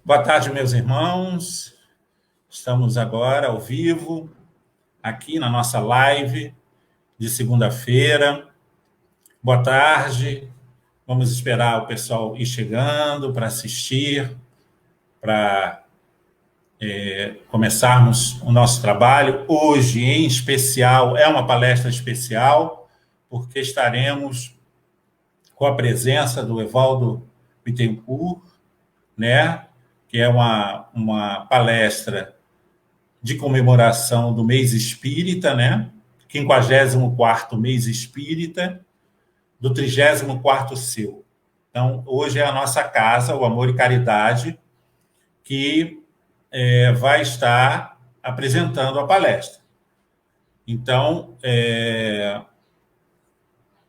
Boa tarde, meus irmãos. Estamos agora ao vivo, aqui na nossa live de segunda-feira. Boa tarde. Vamos esperar o pessoal ir chegando para assistir, para começarmos o nosso trabalho. Hoje, em especial, é uma palestra especial, porque estaremos com a presença do Evaldo Bittencourt, né? Que é uma palestra de comemoração do mês espírita, né? 54º mês espírita, do 34º seu. Então, hoje é a nossa casa, o Amor e Caridade, que vai estar apresentando a palestra. Então,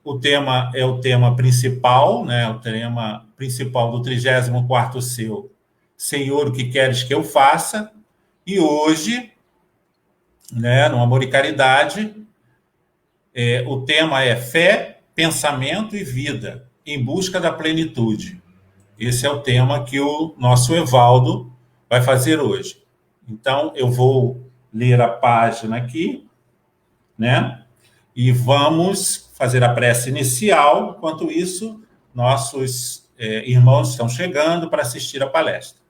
o tema é o tema principal, né? O tema principal do 34º seu, Senhor, o que queres que eu faça? E hoje, né, no Amor e Caridade, o tema é fé, pensamento e vida, em busca da plenitude. Esse é o tema que o nosso Evaldo vai fazer hoje. Então, eu vou ler a página aqui, né? E vamos fazer a prece inicial. Enquanto isso, nossos irmãos estão chegando para assistir a palestra.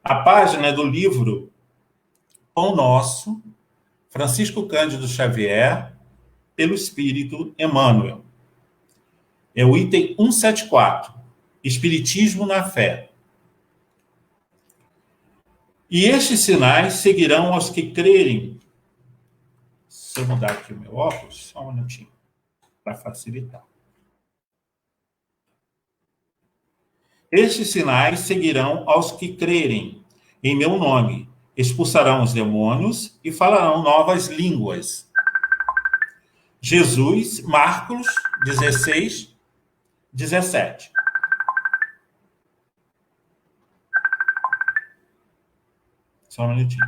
A página é do livro Pão Nosso, Francisco Cândido Xavier, pelo Espírito Emmanuel. É o item 174, Espiritismo na Fé. E estes sinais seguirão aos que crerem. Se eu mudar aqui o meu óculos, só um minutinho, para facilitar. Estes sinais seguirão aos que crerem em meu nome. Expulsarão os demônios e falarão novas línguas. Jesus, Marcos 16, 17. Só um minutinho.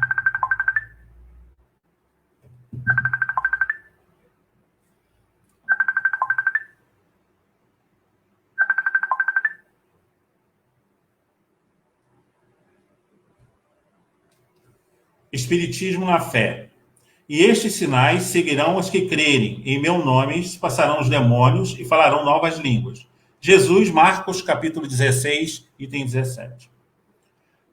Espiritismo na fé. E estes sinais seguirão os que crerem. Em meu nome passarão os demônios e falarão novas línguas. Jesus, Marcos, capítulo 16, item 17.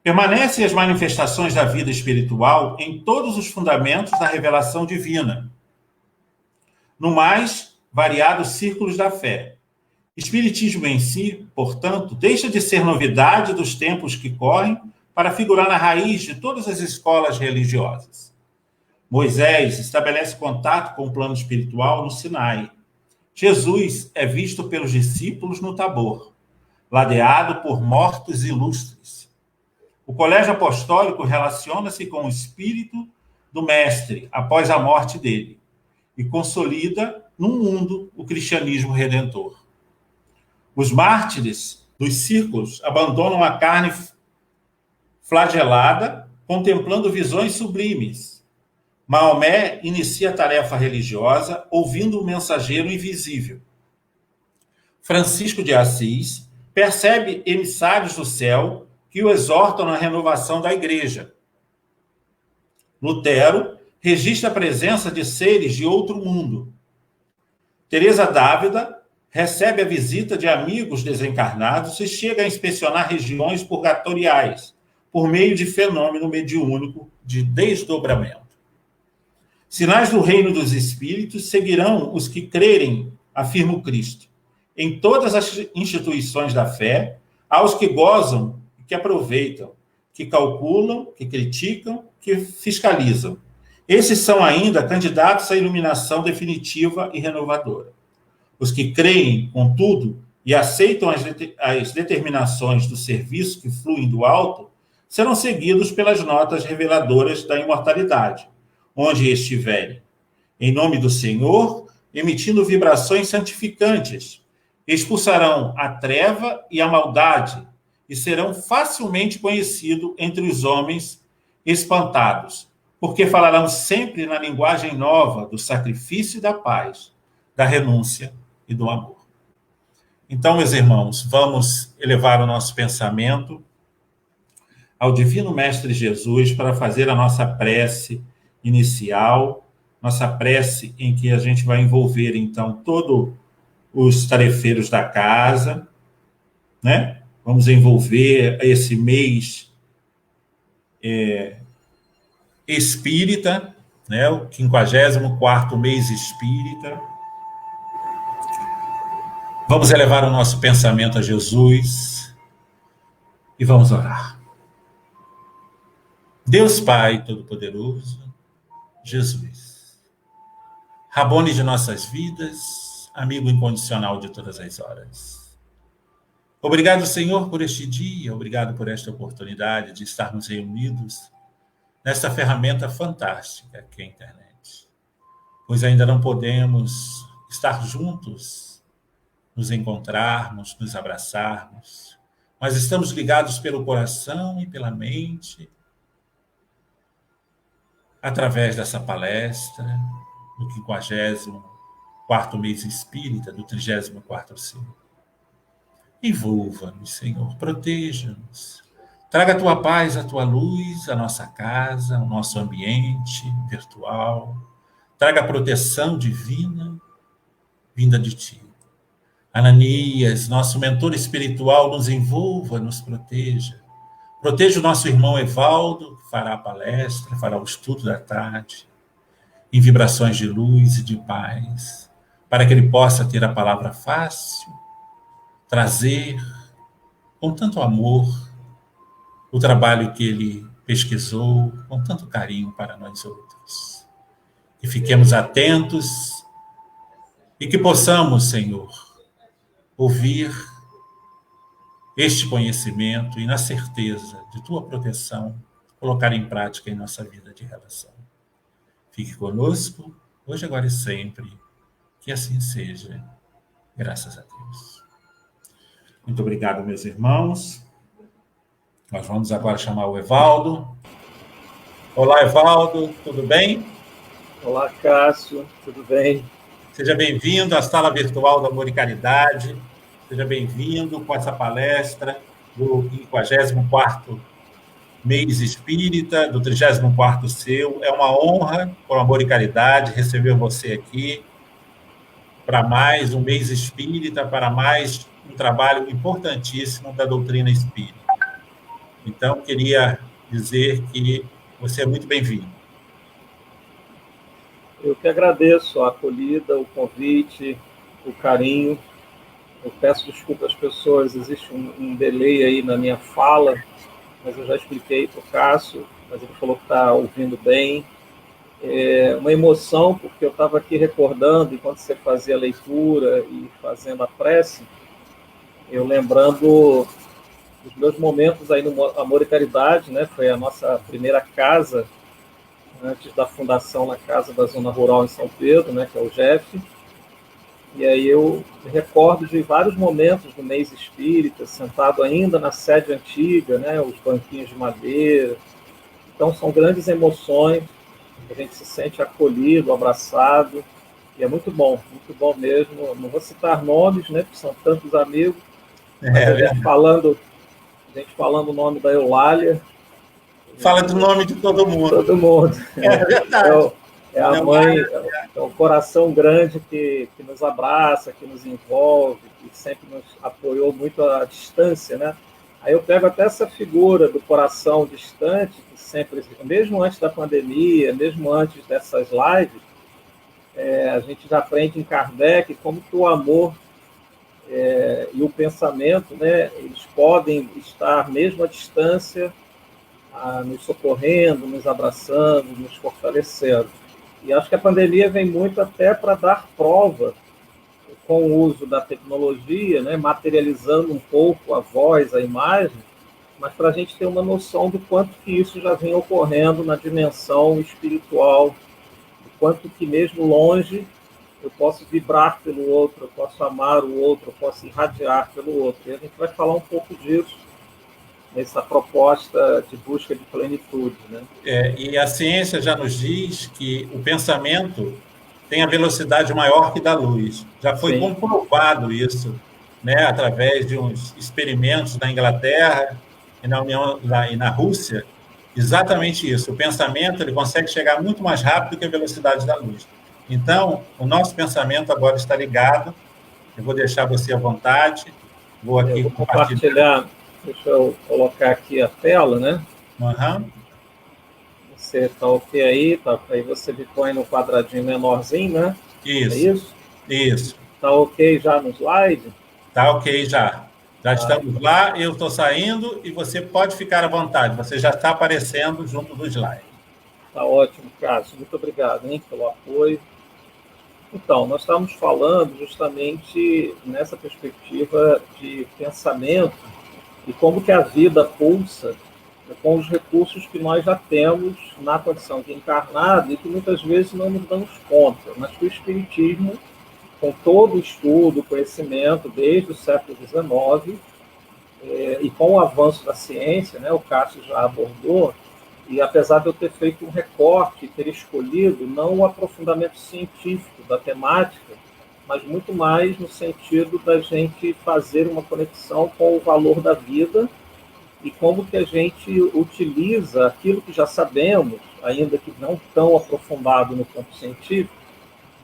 Permanecem as manifestações da vida espiritual em todos os fundamentos da revelação divina, no mais variados círculos da fé. Espiritismo em si, portanto, deixa de ser novidade dos tempos que correm para figurar na raiz de todas as escolas religiosas. Moisés estabelece contato com o plano espiritual no Sinai. Jesus é visto pelos discípulos no Tabor, ladeado por mortos ilustres. O colégio apostólico relaciona-se com o espírito do mestre após a morte dele e consolida no mundo o cristianismo redentor. Os mártires dos círculos abandonam a carne flagelada, contemplando visões sublimes. Maomé inicia a tarefa religiosa ouvindo o mensageiro invisível. Francisco de Assis percebe emissários do céu que o exortam na renovação da igreja. Lutero registra a presença de seres de outro mundo. Teresa d'Ávila recebe a visita de amigos desencarnados e chega a inspecionar regiões purgatoriais por meio de fenômeno mediúnico de desdobramento. Sinais do reino dos espíritos seguirão os que crerem, afirma o Cristo, em todas as instituições da fé, aos que gozam e que aproveitam, que calculam, que criticam, que fiscalizam. Esses são ainda candidatos à iluminação definitiva e renovadora. Os que creem, contudo, e aceitam as determinações do serviço que fluem do alto, serão seguidos pelas notas reveladoras da imortalidade, onde estiverem, em nome do Senhor, emitindo vibrações santificantes, expulsarão a treva e a maldade e serão facilmente conhecidos entre os homens espantados, porque falarão sempre na linguagem nova do sacrifício e da paz, da renúncia e do amor. Então, meus irmãos, vamos elevar o nosso pensamento ao Divino Mestre Jesus para fazer a nossa prece inicial, nossa prece em que a gente vai envolver, então, todos os tarefeiros da casa, né? Vamos envolver esse mês espírita, né? O 54º mês espírita. Vamos elevar o nosso pensamento a Jesus e vamos orar. Deus Pai Todo-Poderoso, Jesus, Rabboni de nossas vidas, amigo incondicional de todas as horas. Obrigado, Senhor, por este dia, obrigado por esta oportunidade de estarmos reunidos nesta ferramenta fantástica que é a internet. Pois ainda não podemos estar juntos, nos encontrarmos, nos abraçarmos, mas estamos ligados pelo coração e pela mente, através dessa palestra, do 54º mês espírita, do 34º ciclo. Envolva-nos, Senhor, proteja-nos. Traga a tua paz, a tua luz, à nossa casa, ao nosso ambiente virtual. Traga a proteção divina vinda de ti. Ananias, nosso mentor espiritual, nos envolva, nos proteja. Proteja o nosso irmão Evaldo, que fará a palestra, fará o estudo da tarde, em vibrações de luz e de paz, para que ele possa ter a palavra fácil, trazer com tanto amor o trabalho que ele pesquisou, com tanto carinho para nós outros. Que fiquemos atentos e que possamos, Senhor, ouvir este conhecimento e, na certeza de tua proteção, colocar em prática em nossa vida de relação. Fique conosco, hoje, agora e sempre, que assim seja, graças a Deus. Muito obrigado, meus irmãos. Nós vamos agora chamar o Evaldo. Olá, Evaldo, tudo bem? Olá, Cássio, tudo bem? Seja bem-vindo à sala virtual do Amor e Caridade. Seja bem-vindo com essa palestra do 54º mês espírita, do 34º seu. É uma honra, por Amor e Caridade, receber você aqui para mais um mês espírita, para mais um trabalho importantíssimo da doutrina espírita. Então, queria dizer que você é muito bem-vindo. Eu que agradeço a acolhida, o convite, o carinho. Eu peço desculpa às pessoas, existe um delay aí na minha fala, mas eu já expliquei para o Cássio, mas ele falou que está ouvindo bem. É uma emoção, porque eu estava aqui recordando, enquanto você fazia a leitura e fazendo a prece, eu lembrando dos meus momentos aí no Amor e Caridade, né? Foi a nossa primeira casa, antes da fundação na Casa da Zona Rural em São Pedro, né, que é o GEF. E aí eu me recordo de vários momentos do mês espírita, sentado ainda na sede antiga, né, os banquinhos de madeira. Então são grandes emoções, a gente se sente acolhido, abraçado, e é muito bom mesmo. Não vou citar nomes, né, porque são tantos amigos, mas a gente falando o nome da Eulália. Fala do nome de todo mundo. Todo mundo. É verdade. É a mãe, é o coração grande que nos abraça, que nos envolve, que sempre nos apoiou muito à distância, né? Aí eu pego até essa figura do coração distante, que sempre, mesmo antes da pandemia, mesmo antes dessas lives, a gente já aprende em Kardec como que o amor e o pensamento, né, eles podem estar mesmo à distância, nos socorrendo, nos abraçando, nos fortalecendo. E acho que a pandemia vem muito até para dar prova, com o uso da tecnologia, né, materializando um pouco a voz, a imagem, mas para a gente ter uma noção do quanto que isso já vem ocorrendo na dimensão espiritual, do quanto que mesmo longe eu posso vibrar pelo outro, eu posso amar o outro, eu posso irradiar pelo outro. E a gente vai falar um pouco disso nessa proposta de busca de plenitude, né? E a ciência já nos diz que o pensamento tem a velocidade maior que da luz. Já foi comprovado isso, né, através de uns experimentos na Inglaterra, e na União e na Rússia, exatamente isso. O pensamento ele consegue chegar muito mais rápido que a velocidade da luz. Então, o nosso pensamento agora está ligado. Eu vou deixar você à vontade. Vou aqui compartilhar. Deixa eu colocar aqui a tela, né? Uhum. Você está ok aí? Tá, aí você me põe no quadradinho menorzinho, né? Isso. É isso? Isso. Está ok já no slide? Está ok já. Já estamos lá, eu estou saindo e você pode ficar à vontade. Você já está aparecendo junto do slide. Está ótimo, Cássio. Muito obrigado, hein, pelo apoio. Então, nós estamos falando justamente nessa perspectiva de pensamento e como que a vida pulsa com os recursos que nós já temos na condição de encarnado e que muitas vezes não nos damos conta. Mas que o Espiritismo, com todo o estudo, conhecimento, desde o século XIX, e com o avanço da ciência, né, o Cássio já abordou, e apesar de eu ter feito um recorte, ter escolhido não o aprofundamento científico da temática, mas muito mais no sentido da gente fazer uma conexão com o valor da vida e como que a gente utiliza aquilo que já sabemos, ainda que não tão aprofundado no campo científico,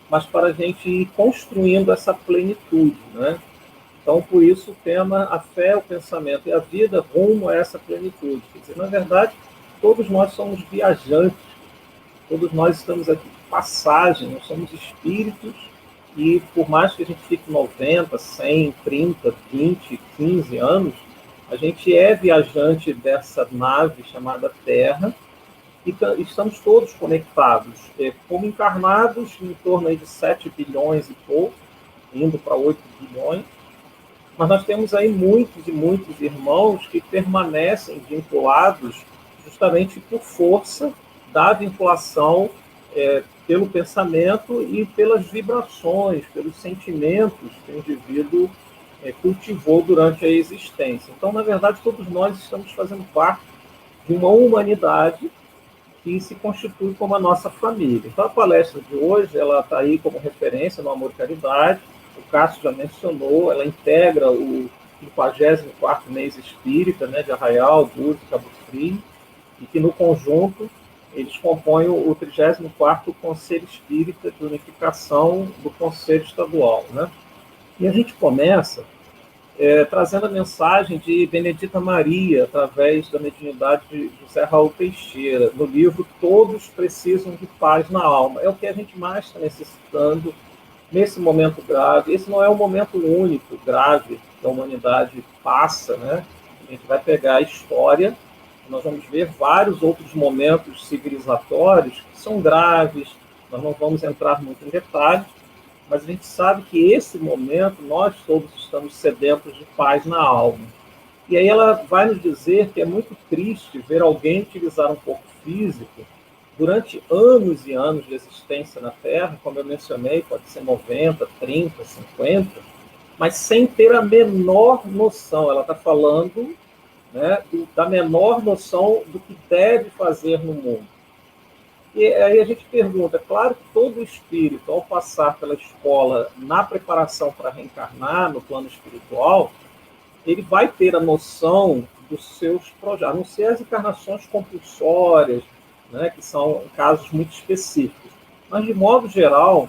mas para a gente ir construindo essa plenitude, né? Então, por isso, o tema a fé, o pensamento e a vida rumo a essa plenitude. Quer dizer, na verdade, todos nós somos viajantes, todos nós estamos aqui de passagem, nós somos espíritos e por mais que a gente fique 90, 100, 30, 20, 15 anos, a gente é viajante dessa nave chamada Terra e estamos todos conectados, como encarnados em torno aí de 7 bilhões e pouco, indo para 8 bilhões, mas nós temos aí muitos e muitos irmãos que permanecem vinculados justamente por força da vinculação pelo pensamento e pelas vibrações, pelos sentimentos que o indivíduo cultivou durante a existência. Então, na verdade, todos nós estamos fazendo parte de uma humanidade que se constitui como a nossa família. Então, a palestra de hoje, ela está aí como referência no Amor e Caridade, o Cássio já mencionou, ela integra o 54º mês espírita, né, de Arraial, Búzios e Cabo Frio, e que no conjunto eles compõem o 34º Conselho Espírita de Unificação do Conselho Estadual, né? E a gente começa trazendo a mensagem de Benedita Maria, através da mediunidade de José Raul Teixeira, no livro Todos Precisam de Paz na Alma. É o que a gente mais está necessitando nesse momento grave. Esse não é um momento único, grave, que a humanidade passa, né? A gente vai pegar a história, nós vamos ver vários outros momentos civilizatórios que são graves, nós não vamos entrar muito em detalhes, mas a gente sabe que esse momento nós todos estamos sedentos de paz na alma. E aí ela vai nos dizer que é muito triste ver alguém utilizar um corpo físico durante anos e anos de existência na Terra, como eu mencionei, pode ser 90, 30, 50, mas sem ter a menor noção. Ela está falando, né, da menor noção do que deve fazer no mundo. E aí a gente pergunta, claro que todo espírito, ao passar pela escola na preparação para reencarnar no plano espiritual, ele vai ter a noção dos seus projetos, a não ser as encarnações compulsórias, né, que são casos muito específicos. Mas, de modo geral,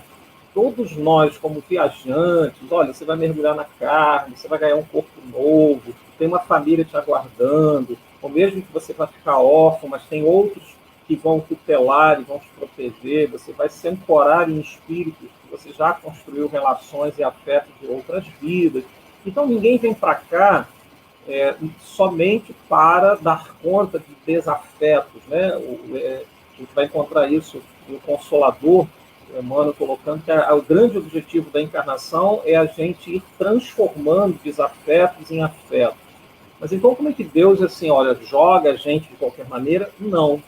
todos nós, como viajantes, olha, você vai mergulhar na carne, você vai ganhar um corpo novo, tem uma família te aguardando, ou mesmo que você vai ficar órfão, mas tem outros que vão tutelar e vão te proteger, você vai se ancorar em espíritos que você já construiu relações e afetos de outras vidas. Então, ninguém vem para cá somente para dar conta de desafetos, né? A gente vai encontrar isso no Consolador, o Emmanuel colocando que o grande objetivo da encarnação é a gente ir transformando desafetos em afetos. Mas então como é que Deus, assim, olha, joga a gente de qualquer maneira? Não.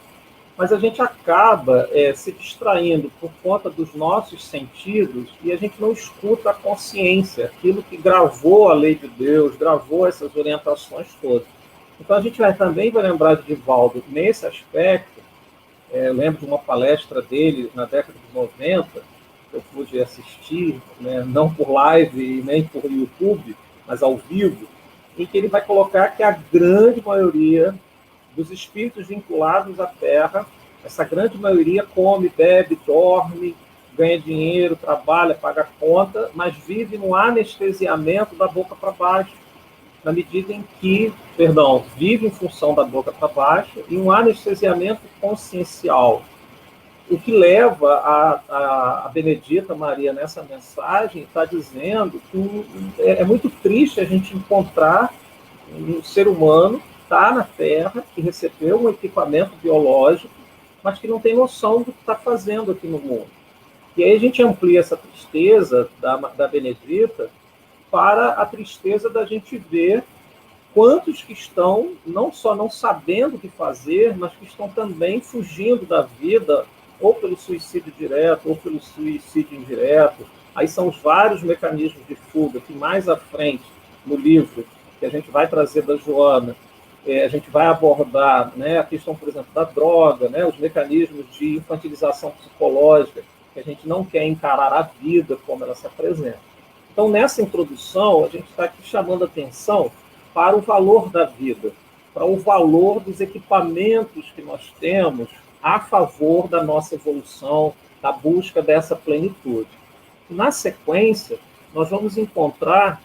Mas a gente acaba se distraindo por conta dos nossos sentidos e a gente não escuta a consciência, aquilo que gravou a lei de Deus, gravou essas orientações todas. Então a gente também vai lembrar de Divaldo nesse aspecto. Eu lembro de uma palestra dele na década de 90, que eu pude assistir, né, não por live e nem por YouTube, mas ao vivo, em que ele vai colocar que a grande maioria dos espíritos vinculados à Terra, essa grande maioria come, bebe, dorme, ganha dinheiro, trabalha, paga conta, mas vive no anestesiamento da boca para baixo, na medida em que, vive em função da boca para baixo e um anestesiamento consciencial. O que leva a Benedita Maria, nessa mensagem, está dizendo que é muito triste a gente encontrar um ser humano que está na Terra, que recebeu um equipamento biológico, mas que não tem noção do que está fazendo aqui no mundo. E aí a gente amplia essa tristeza da Benedita para a tristeza da gente ver quantos que estão não só não sabendo o que fazer, mas que estão também fugindo da vida, ou pelo suicídio direto, ou pelo suicídio indireto. Aí são os vários mecanismos de fuga que mais à frente, no livro, que a gente vai trazer da Joana, a gente vai abordar, né, a questão, por exemplo, da droga, né, os mecanismos de infantilização psicológica, que a gente não quer encarar a vida como ela se apresenta. Então, nessa introdução, a gente está aqui chamando a atenção para o valor da vida, para o valor dos equipamentos que nós temos a favor da nossa evolução, da busca dessa plenitude. Na sequência, nós vamos encontrar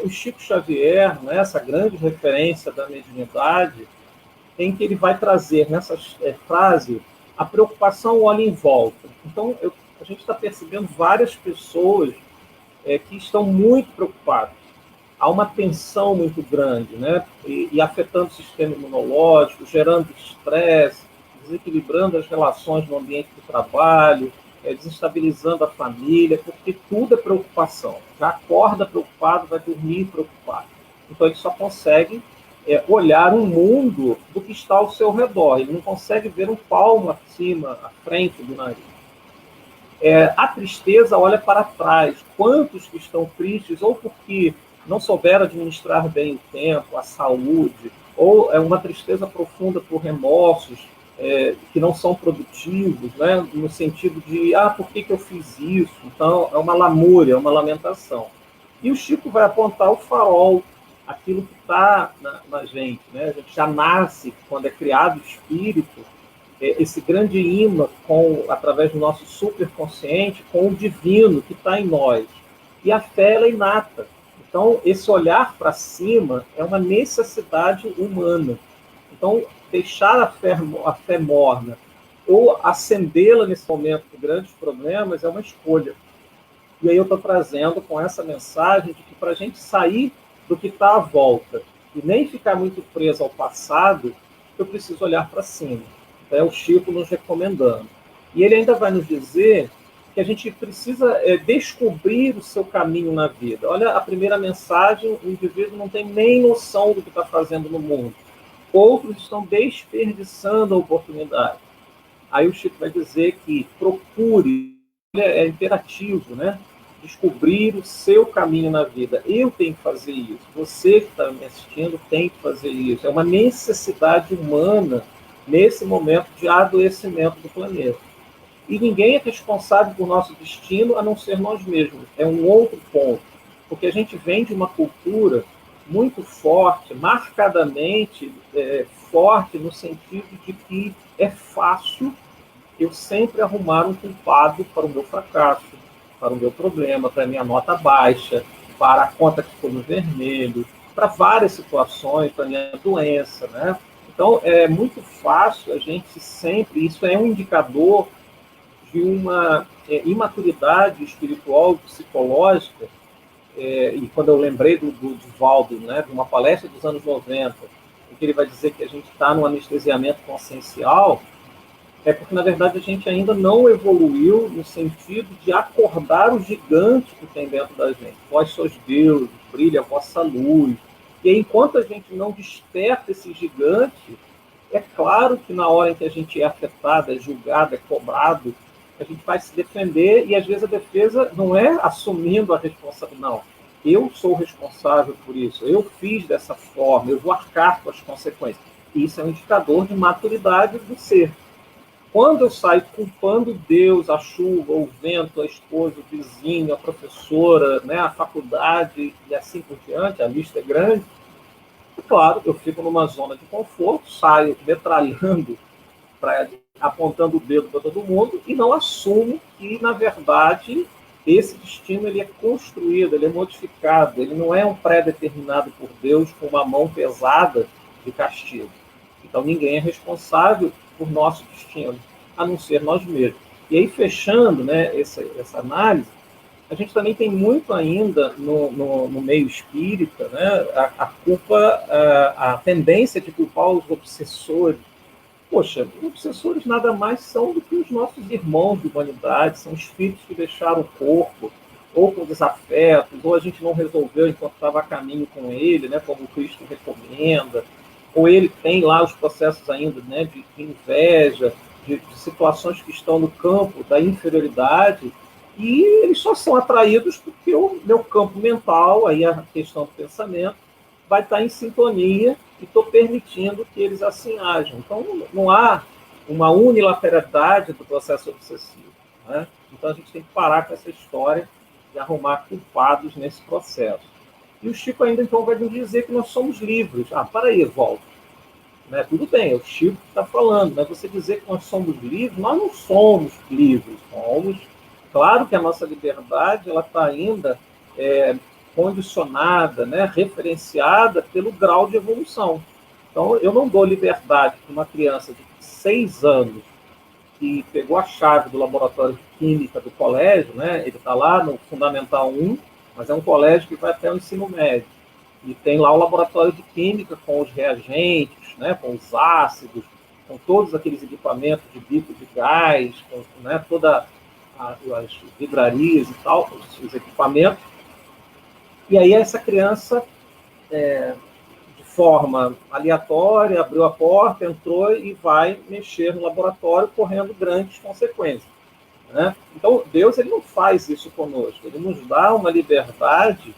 o Chico Xavier, né, essa grande referência da mediunidade, em que ele vai trazer nessa frase a preocupação olha em volta. Então, a gente está percebendo várias pessoas que estão muito preocupadas. Há uma tensão muito grande, né? E afetando o sistema imunológico, gerando estresse, desequilibrando as relações no ambiente do trabalho, desestabilizando a família, porque tudo é preocupação. Já acorda preocupado, vai dormir preocupado. Então, ele só consegue olhar um mundo do que está ao seu redor. Ele não consegue ver um palmo acima, à frente do nariz. A tristeza olha para trás. Quantos que estão tristes, ou porque não souberam administrar bem o tempo, a saúde, ou uma tristeza profunda por remorsos que não são produtivos, né? No sentido de, por que eu fiz isso? Então, é uma lamúria, é uma lamentação. E o Chico vai apontar o farol, aquilo que está na gente, né? A gente já nasce, quando é criado o espírito, esse grande imã, através do nosso superconsciente, com o divino que está em nós. E a fé ela é inata. Então, esse olhar para cima é uma necessidade humana. Então, deixar a fé morna ou acendê-la nesse momento de grandes problemas é uma escolha. E aí eu estou trazendo com essa mensagem de que para a gente sair do que está à volta e nem ficar muito preso ao passado, eu preciso olhar para cima. É o Chico nos recomendando. E ele ainda vai nos dizer que a gente precisa descobrir o seu caminho na vida. Olha, a primeira mensagem, o indivíduo não tem nem noção do que está fazendo no mundo. Outros estão desperdiçando a oportunidade. Aí o Chico vai dizer que procure, é imperativo, né? Descobrir o seu caminho na vida. Eu tenho que fazer isso. Você que está me assistindo tem que fazer isso. É uma necessidade humana nesse momento de adoecimento do planeta. E ninguém é responsável por nosso destino a não ser nós mesmos. É um outro ponto. Porque a gente vem de uma cultura muito forte, marcadamente forte, no sentido de que é fácil eu sempre arrumar um culpado para o meu fracasso, para o meu problema, para a minha nota baixa, para a conta que ficou no vermelho, para várias situações, para a minha doença, né? Então, é muito fácil a gente sempre... Isso é um indicador de uma imaturidade espiritual, psicológica, e quando eu lembrei do Divaldo, né, de uma palestra dos anos 90, em que ele vai dizer que a gente está no anestesiamento consciencial, é porque, na verdade, a gente ainda não evoluiu no sentido de acordar o gigante que tem dentro da gente. Vós sois Deus, brilha a vossa luz. E aí, enquanto a gente não desperta esse gigante, é claro que na hora em que a gente é afetado, é julgado, é cobrado, a gente vai se defender, e às vezes a defesa não é assumindo a responsabilidade, não. Eu sou responsável por isso, eu fiz dessa forma, eu vou arcar com as consequências. Isso é um indicador de maturidade do ser. Quando eu saio culpando Deus, a chuva, o vento, a esposa, o vizinho, a professora, né, a faculdade e assim por diante, a lista é grande, e, claro, eu fico numa zona de conforto, saio metralhando, apontando o dedo para todo mundo e não assumo que, na verdade, esse destino ele é construído, ele é modificado, ele não é um pré-determinado por Deus com uma mão pesada de castigo. Então, ninguém é responsável por nosso destino, a não ser nós mesmos. E aí, fechando, né, essa análise, a gente também tem muito ainda no meio espírita, né, a culpa, a tendência de culpar os obsessores. Poxa, os obsessores nada mais são do que os nossos irmãos de humanidade, são espíritos que deixaram o corpo, ou com desafetos, ou a gente não resolveu enquanto estava a caminho com ele, né, como o Cristo recomenda, ou ele tem lá os processos ainda, né, de inveja, de situações que estão no campo da inferioridade, e eles só são atraídos porque o meu campo mental, aí a questão do pensamento, vai estar em sintonia e estou permitindo que eles assim ajam. Então, não há uma unilateralidade do processo obsessivo, né? Então, a gente tem que parar com essa história de arrumar culpados nesse processo. E o Chico ainda, então, vai nos dizer que nós somos livres. Ah, para aí, volta. Né? Tudo bem, é o Chico que está falando, mas você dizer que nós somos livres, nós não somos livres, somos. Claro que a nossa liberdade ela está ainda condicionada, né, referenciada pelo grau de evolução. Então, eu não dou liberdade para uma criança de 6 anos que pegou a chave do laboratório de química do colégio, né, ele está lá no Fundamental 1, mas é um colégio que vai até o ensino médio. E tem lá o laboratório de química com os reagentes, né, com os ácidos, com todos aqueles equipamentos de bico de gás, com, né, todas as vidrarias e tal, os equipamentos. E aí essa criança, de forma aleatória, abriu a porta, entrou e vai mexer no laboratório, correndo grandes consequências, né? Então, Deus ele não faz isso conosco, ele nos dá uma liberdade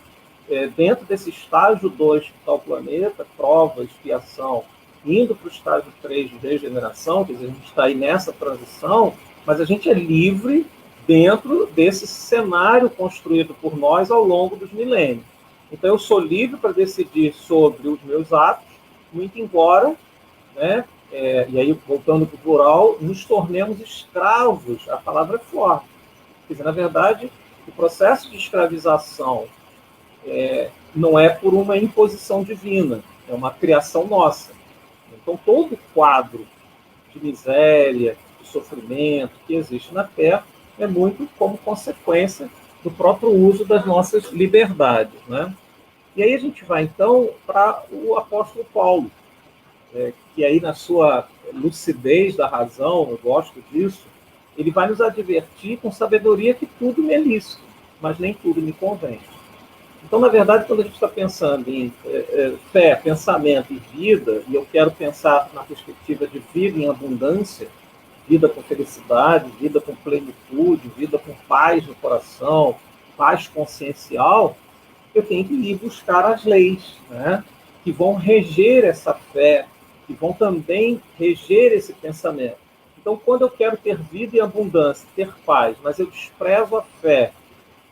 dentro desse estágio 2 que está o planeta, prova, expiação, indo para o estágio 3 de regeneração, quer dizer, a gente está aí nessa transição, mas a gente é livre dentro desse cenário construído por nós ao longo dos milênios. Então, eu sou livre para decidir sobre os meus atos, muito embora, né, e aí, voltando para o plural, nos tornemos escravos, a palavra é forte. Quer dizer, na verdade, o processo de escravização não é por uma imposição divina, é uma criação nossa. Então, todo o quadro de miséria, de sofrimento que existe na Terra é muito como consequência do próprio uso das nossas liberdades, né? E aí a gente vai, então, para o apóstolo Paulo, que aí na sua lucidez da razão, eu gosto disso, ele vai nos advertir com sabedoria que tudo me é lícito, mas nem tudo me convém. Então, na verdade, quando a gente está pensando em fé, pensamento e vida, e eu quero pensar na perspectiva de vida em abundância, vida com felicidade, vida com plenitude, vida com paz no coração, paz consciencial, eu tenho que ir buscar as leis, né, que vão reger essa fé, que vão também reger esse pensamento. Então, quando eu quero ter vida e abundância, ter paz, mas eu desprezo a fé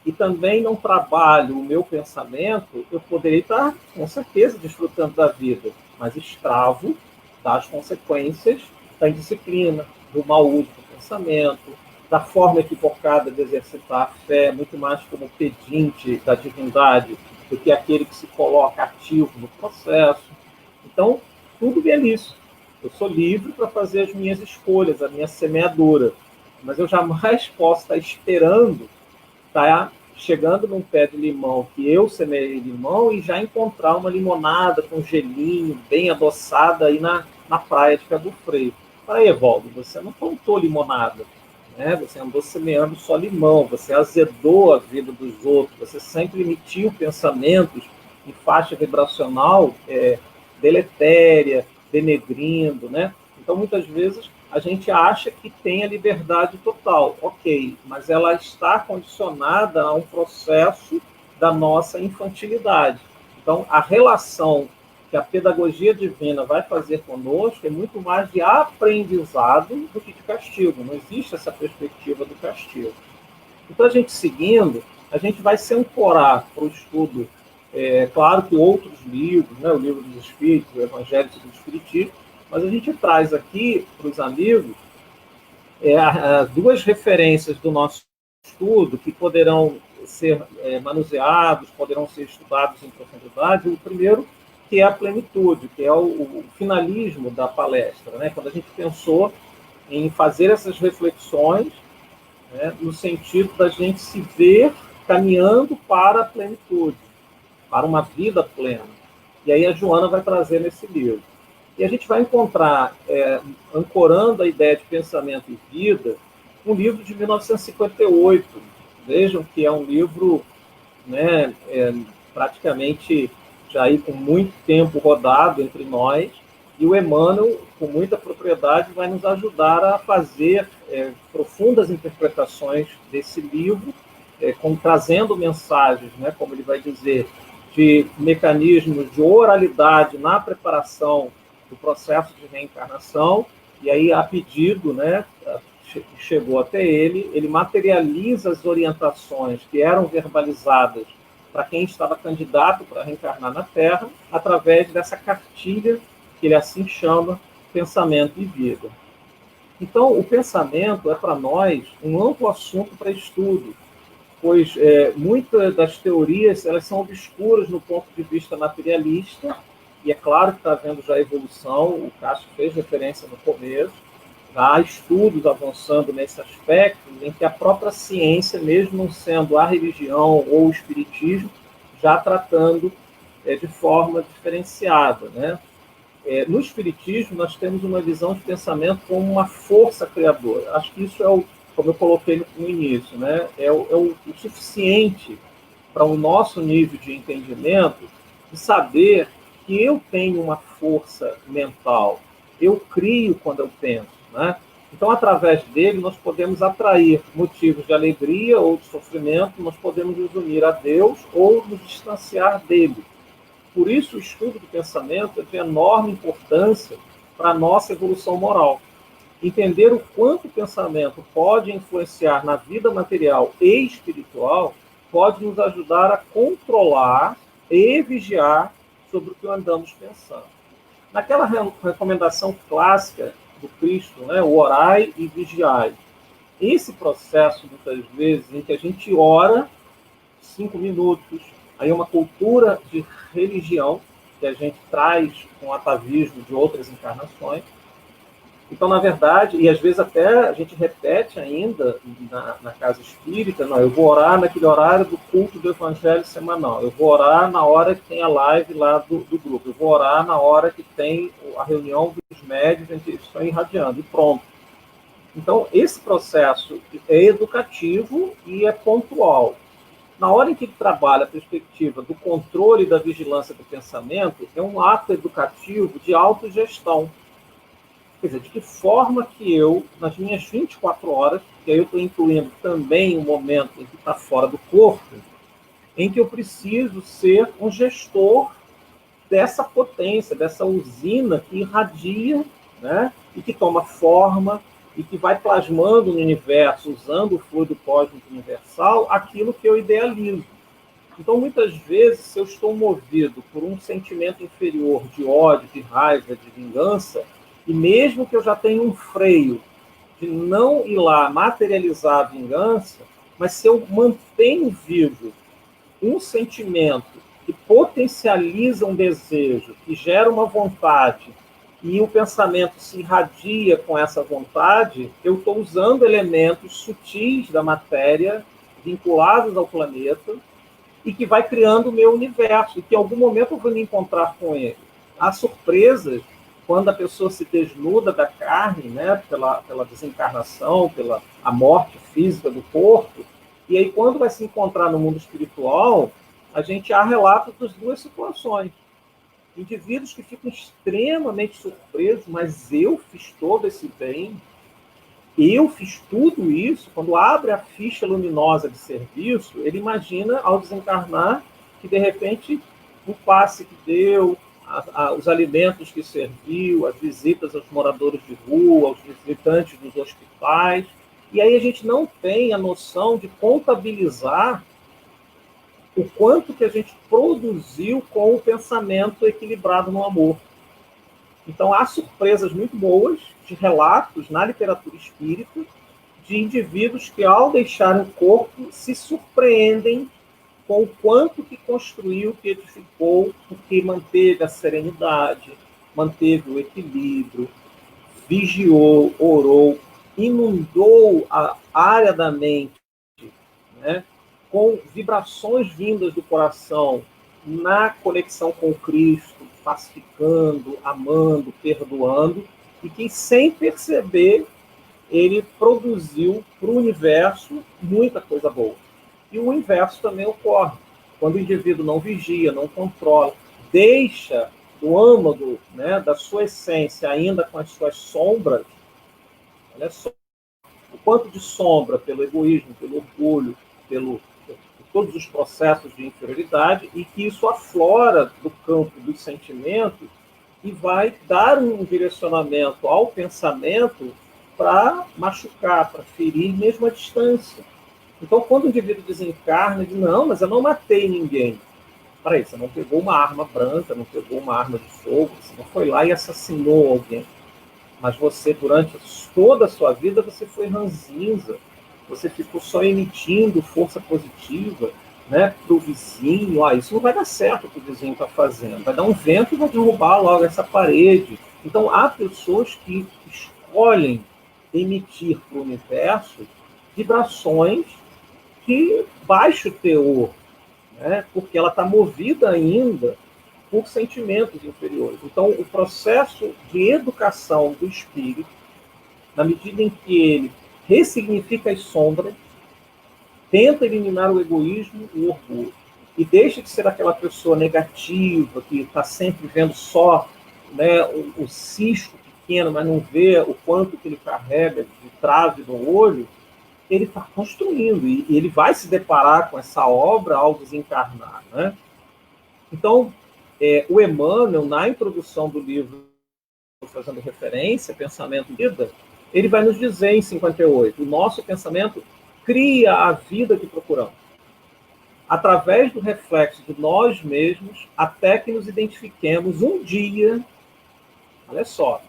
e também não trabalho o meu pensamento, eu poderia estar, com certeza, desfrutando da vida, mas escravo das consequências da indisciplina, do mau uso do pensamento, da forma equivocada de exercitar a fé, muito mais como pedinte da divindade do que aquele que se coloca ativo no processo. Então, tudo é lícito. Eu sou livre para fazer as minhas escolhas, a minha semeadura, mas eu jamais posso estar esperando estar chegando num pé de limão que eu semeei limão e já encontrar uma limonada com gelinho, bem adoçada aí na praia de Cabo Frio. Aí, Evaldo, você não plantou limonada, né? Você andou semeando só limão, você azedou a vida dos outros, você sempre emitiu pensamentos em faixa vibracional deletéria, denegrindo, né? Então, muitas vezes, a gente acha que tem a liberdade total, ok, mas ela está condicionada a um processo da nossa infantilidade. Então, a relação que a pedagogia divina vai fazer conosco é muito mais de aprendizado do que de castigo. Não existe essa perspectiva do castigo. Então, a gente seguindo, a gente vai se ancorar para o estudo, claro que outros livros, né, o Livro dos Espíritos, o Evangelho do Espiritismo, mas a gente traz aqui para os amigos duas referências do nosso estudo que poderão ser manuseados, poderão ser estudados em profundidade. O primeiro, que é a plenitude, que é o finalismo da palestra, né? Quando a gente pensou em fazer essas reflexões, né, no sentido da gente se ver caminhando para a plenitude, para uma vida plena. E aí a Joana vai trazer nesse livro. E a gente vai encontrar, ancorando a ideia de pensamento e vida, um livro de 1958. Vejam que é um livro, né, praticamente já aí com muito tempo rodado entre nós, e o Emmanuel, com muita propriedade, vai nos ajudar a fazer profundas interpretações desse livro, trazendo mensagens, né, como ele vai dizer, de mecanismos de oralidade na preparação do processo de reencarnação, e aí, a pedido, né, que chegou até ele materializa as orientações que eram verbalizadas para quem estava candidato para reencarnar na Terra, através dessa cartilha, que ele assim chama, Pensamento e Vida. Então, o pensamento é, para nós, um amplo assunto para estudo, pois muitas das teorias elas são obscuras no ponto de vista materialista, e é claro que está havendo já evolução, o Cássio fez referência no começo, há estudos avançando nesse aspecto, em que a própria ciência, mesmo não sendo a religião ou o espiritismo, já tratando de forma diferenciada, né? No espiritismo, nós temos uma visão de pensamento como uma força criadora. Acho que isso como eu coloquei no início, né? É o suficiente para o nosso nível de entendimento de saber que eu tenho uma força mental, eu crio quando eu penso, né? Então, através dele, nós podemos atrair motivos de alegria ou de sofrimento, nós podemos nos unir a Deus ou nos distanciar dele. Por isso, o estudo do pensamento é de enorme importância para a nossa evolução moral. Entender o quanto o pensamento pode influenciar na vida material e espiritual pode nos ajudar a controlar e vigiar sobre o que andamos pensando. Naquela recomendação clássica do Cristo, né, o orai e vigiai, esse processo, muitas vezes, em que a gente ora 5 minutos, aí é uma cultura de religião que a gente traz com atavismo de outras encarnações. Então, na verdade, e às vezes até a gente repete ainda na casa espírita, não, eu vou orar naquele horário do culto do evangelho semanal, eu vou orar na hora que tem a live lá do grupo, eu vou orar na hora que tem a reunião dos médios em que eles estão irradiando, e pronto. Então, esse processo é educativo e é pontual. Na hora em que ele trabalha a perspectiva do controle e da vigilância do pensamento, é um ato educativo de autogestão. Quer dizer, de que forma que eu, nas minhas 24 horas, que aí eu estou incluindo também um momento em que está fora do corpo, em que eu preciso ser um gestor dessa potência, dessa usina que irradia, né, e que toma forma e que vai plasmando no universo, usando o fluido cósmico universal, aquilo que eu idealizo. Então, muitas vezes, se eu estou movido por um sentimento inferior de ódio, de raiva, de vingança, e mesmo que eu já tenha um freio de não ir lá materializar a vingança, mas se eu mantenho vivo um sentimento que potencializa um desejo, que gera uma vontade, e o pensamento se irradia com essa vontade, eu estou usando elementos sutis da matéria, vinculados ao planeta, e que vai criando o meu universo, e que em algum momento eu vou me encontrar com ele. Há surpresas quando a pessoa se desnuda da carne, né, pela desencarnação, pela a morte física do corpo, e aí quando vai se encontrar no mundo espiritual, a gente há relatos das duas situações. Indivíduos que ficam extremamente surpresos, mas eu fiz todo esse bem, eu fiz tudo isso. Quando abre a ficha luminosa de serviço, ele imagina, ao desencarnar, que de repente o passe que deu, os alimentos que serviu, as visitas aos moradores de rua, aos visitantes dos hospitais. E aí a gente não tem a noção de contabilizar o quanto que a gente produziu com o pensamento equilibrado no amor. Então, há surpresas muito boas de relatos na literatura espírita de indivíduos que, ao deixarem o corpo, se surpreendem com o quanto que construiu, que edificou, porque manteve a serenidade, manteve o equilíbrio, vigiou, orou, inundou a área da mente, né, com vibrações vindas do coração na conexão com Cristo, pacificando, amando, perdoando, e que, sem perceber, ele produziu para o universo muita coisa boa. E o inverso também ocorre. Quando o indivíduo não vigia, não controla, deixa o âmago, né, da sua essência ainda com as suas sombras, olha só, o quanto de sombra pelo egoísmo, pelo orgulho, por todos os processos de inferioridade, e que isso aflora do campo dos sentimentos e vai dar um direcionamento ao pensamento para machucar, para ferir, mesmo à distância. Então, quando o indivíduo desencarna, ele diz, não, mas eu não matei ninguém. Peraí, você não pegou uma arma branca, não pegou uma arma de fogo, você não foi lá e assassinou alguém. Mas você, durante toda a sua vida, você foi ranzinza, você ficou só emitindo força positiva, né, para o vizinho. Isso não vai dar certo o que o vizinho está fazendo. Vai dar um vento e vai derrubar logo essa parede. Então, há pessoas que escolhem emitir para o universo vibrações de baixo teor, né, porque ela está movida ainda por sentimentos inferiores. Então, o processo de educação do espírito, na medida em que ele ressignifica as sombras, tenta eliminar o egoísmo e o orgulho, e deixa de ser aquela pessoa negativa, que está sempre vendo só, né, o cisco pequeno, mas não vê o quanto que ele carrega de trave no olho, ele está construindo, e ele vai se deparar com essa obra ao desencarnar, né? Então, o Emmanuel, na introdução do livro, fazendo referência, Pensamento e Vida, ele vai nos dizer em 58, o nosso pensamento cria a vida que procuramos, através do reflexo de nós mesmos, até que nos identifiquemos um dia, olha só,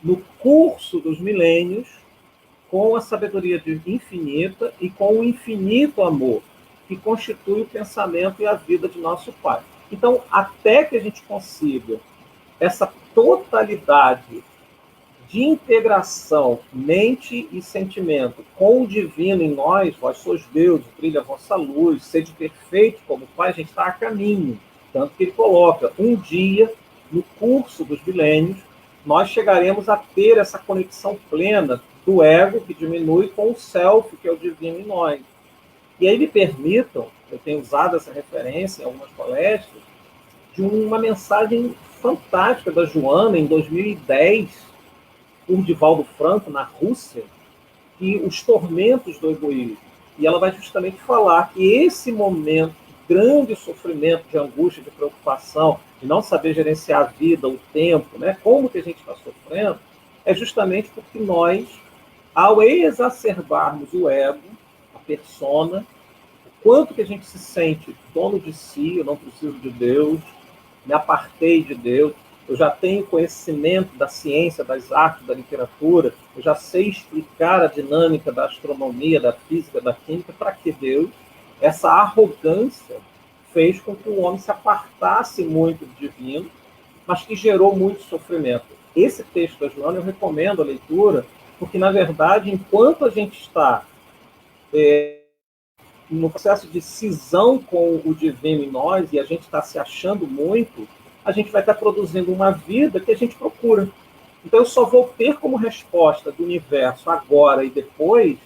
no curso dos milênios, com a sabedoria infinita e com o infinito amor, que constitui o pensamento e a vida de nosso Pai. Então, até que a gente consiga essa totalidade de integração, mente e sentimento, com o divino em nós, vós sois Deus, brilha a vossa luz, sede perfeito como o Pai, a gente está a caminho. Tanto que ele coloca, um dia, no curso dos milênios, nós chegaremos a ter essa conexão plena do ego, que diminui, com o self, que é o divino em nós. E aí me permitam, eu tenho usado essa referência em algumas palestras, de uma mensagem fantástica da Joana, em 2010, por Divaldo Franco, na Rússia, que os tormentos do egoísmo. E ela vai justamente falar que esse momento de grande sofrimento, de angústia, de preocupação, de não saber gerenciar a vida, o tempo, né, como que a gente está sofrendo, é justamente porque nós, ao exacerbarmos o ego, a persona, o quanto que a gente se sente dono de si, eu não preciso de Deus, me apartei de Deus, eu já tenho conhecimento da ciência, das artes, da literatura, eu já sei explicar a dinâmica da astronomia, da física, da química, para que Deus? Essa arrogância fez com que o homem se apartasse muito do divino, mas que gerou muito sofrimento. Esse texto da Joana eu recomendo a leitura, porque, na verdade, enquanto a gente está no processo de cisão com o divino em nós, e a gente está se achando muito, a gente vai estar produzindo uma vida que a gente procura. Então, eu só vou ter como resposta do universo agora e depois,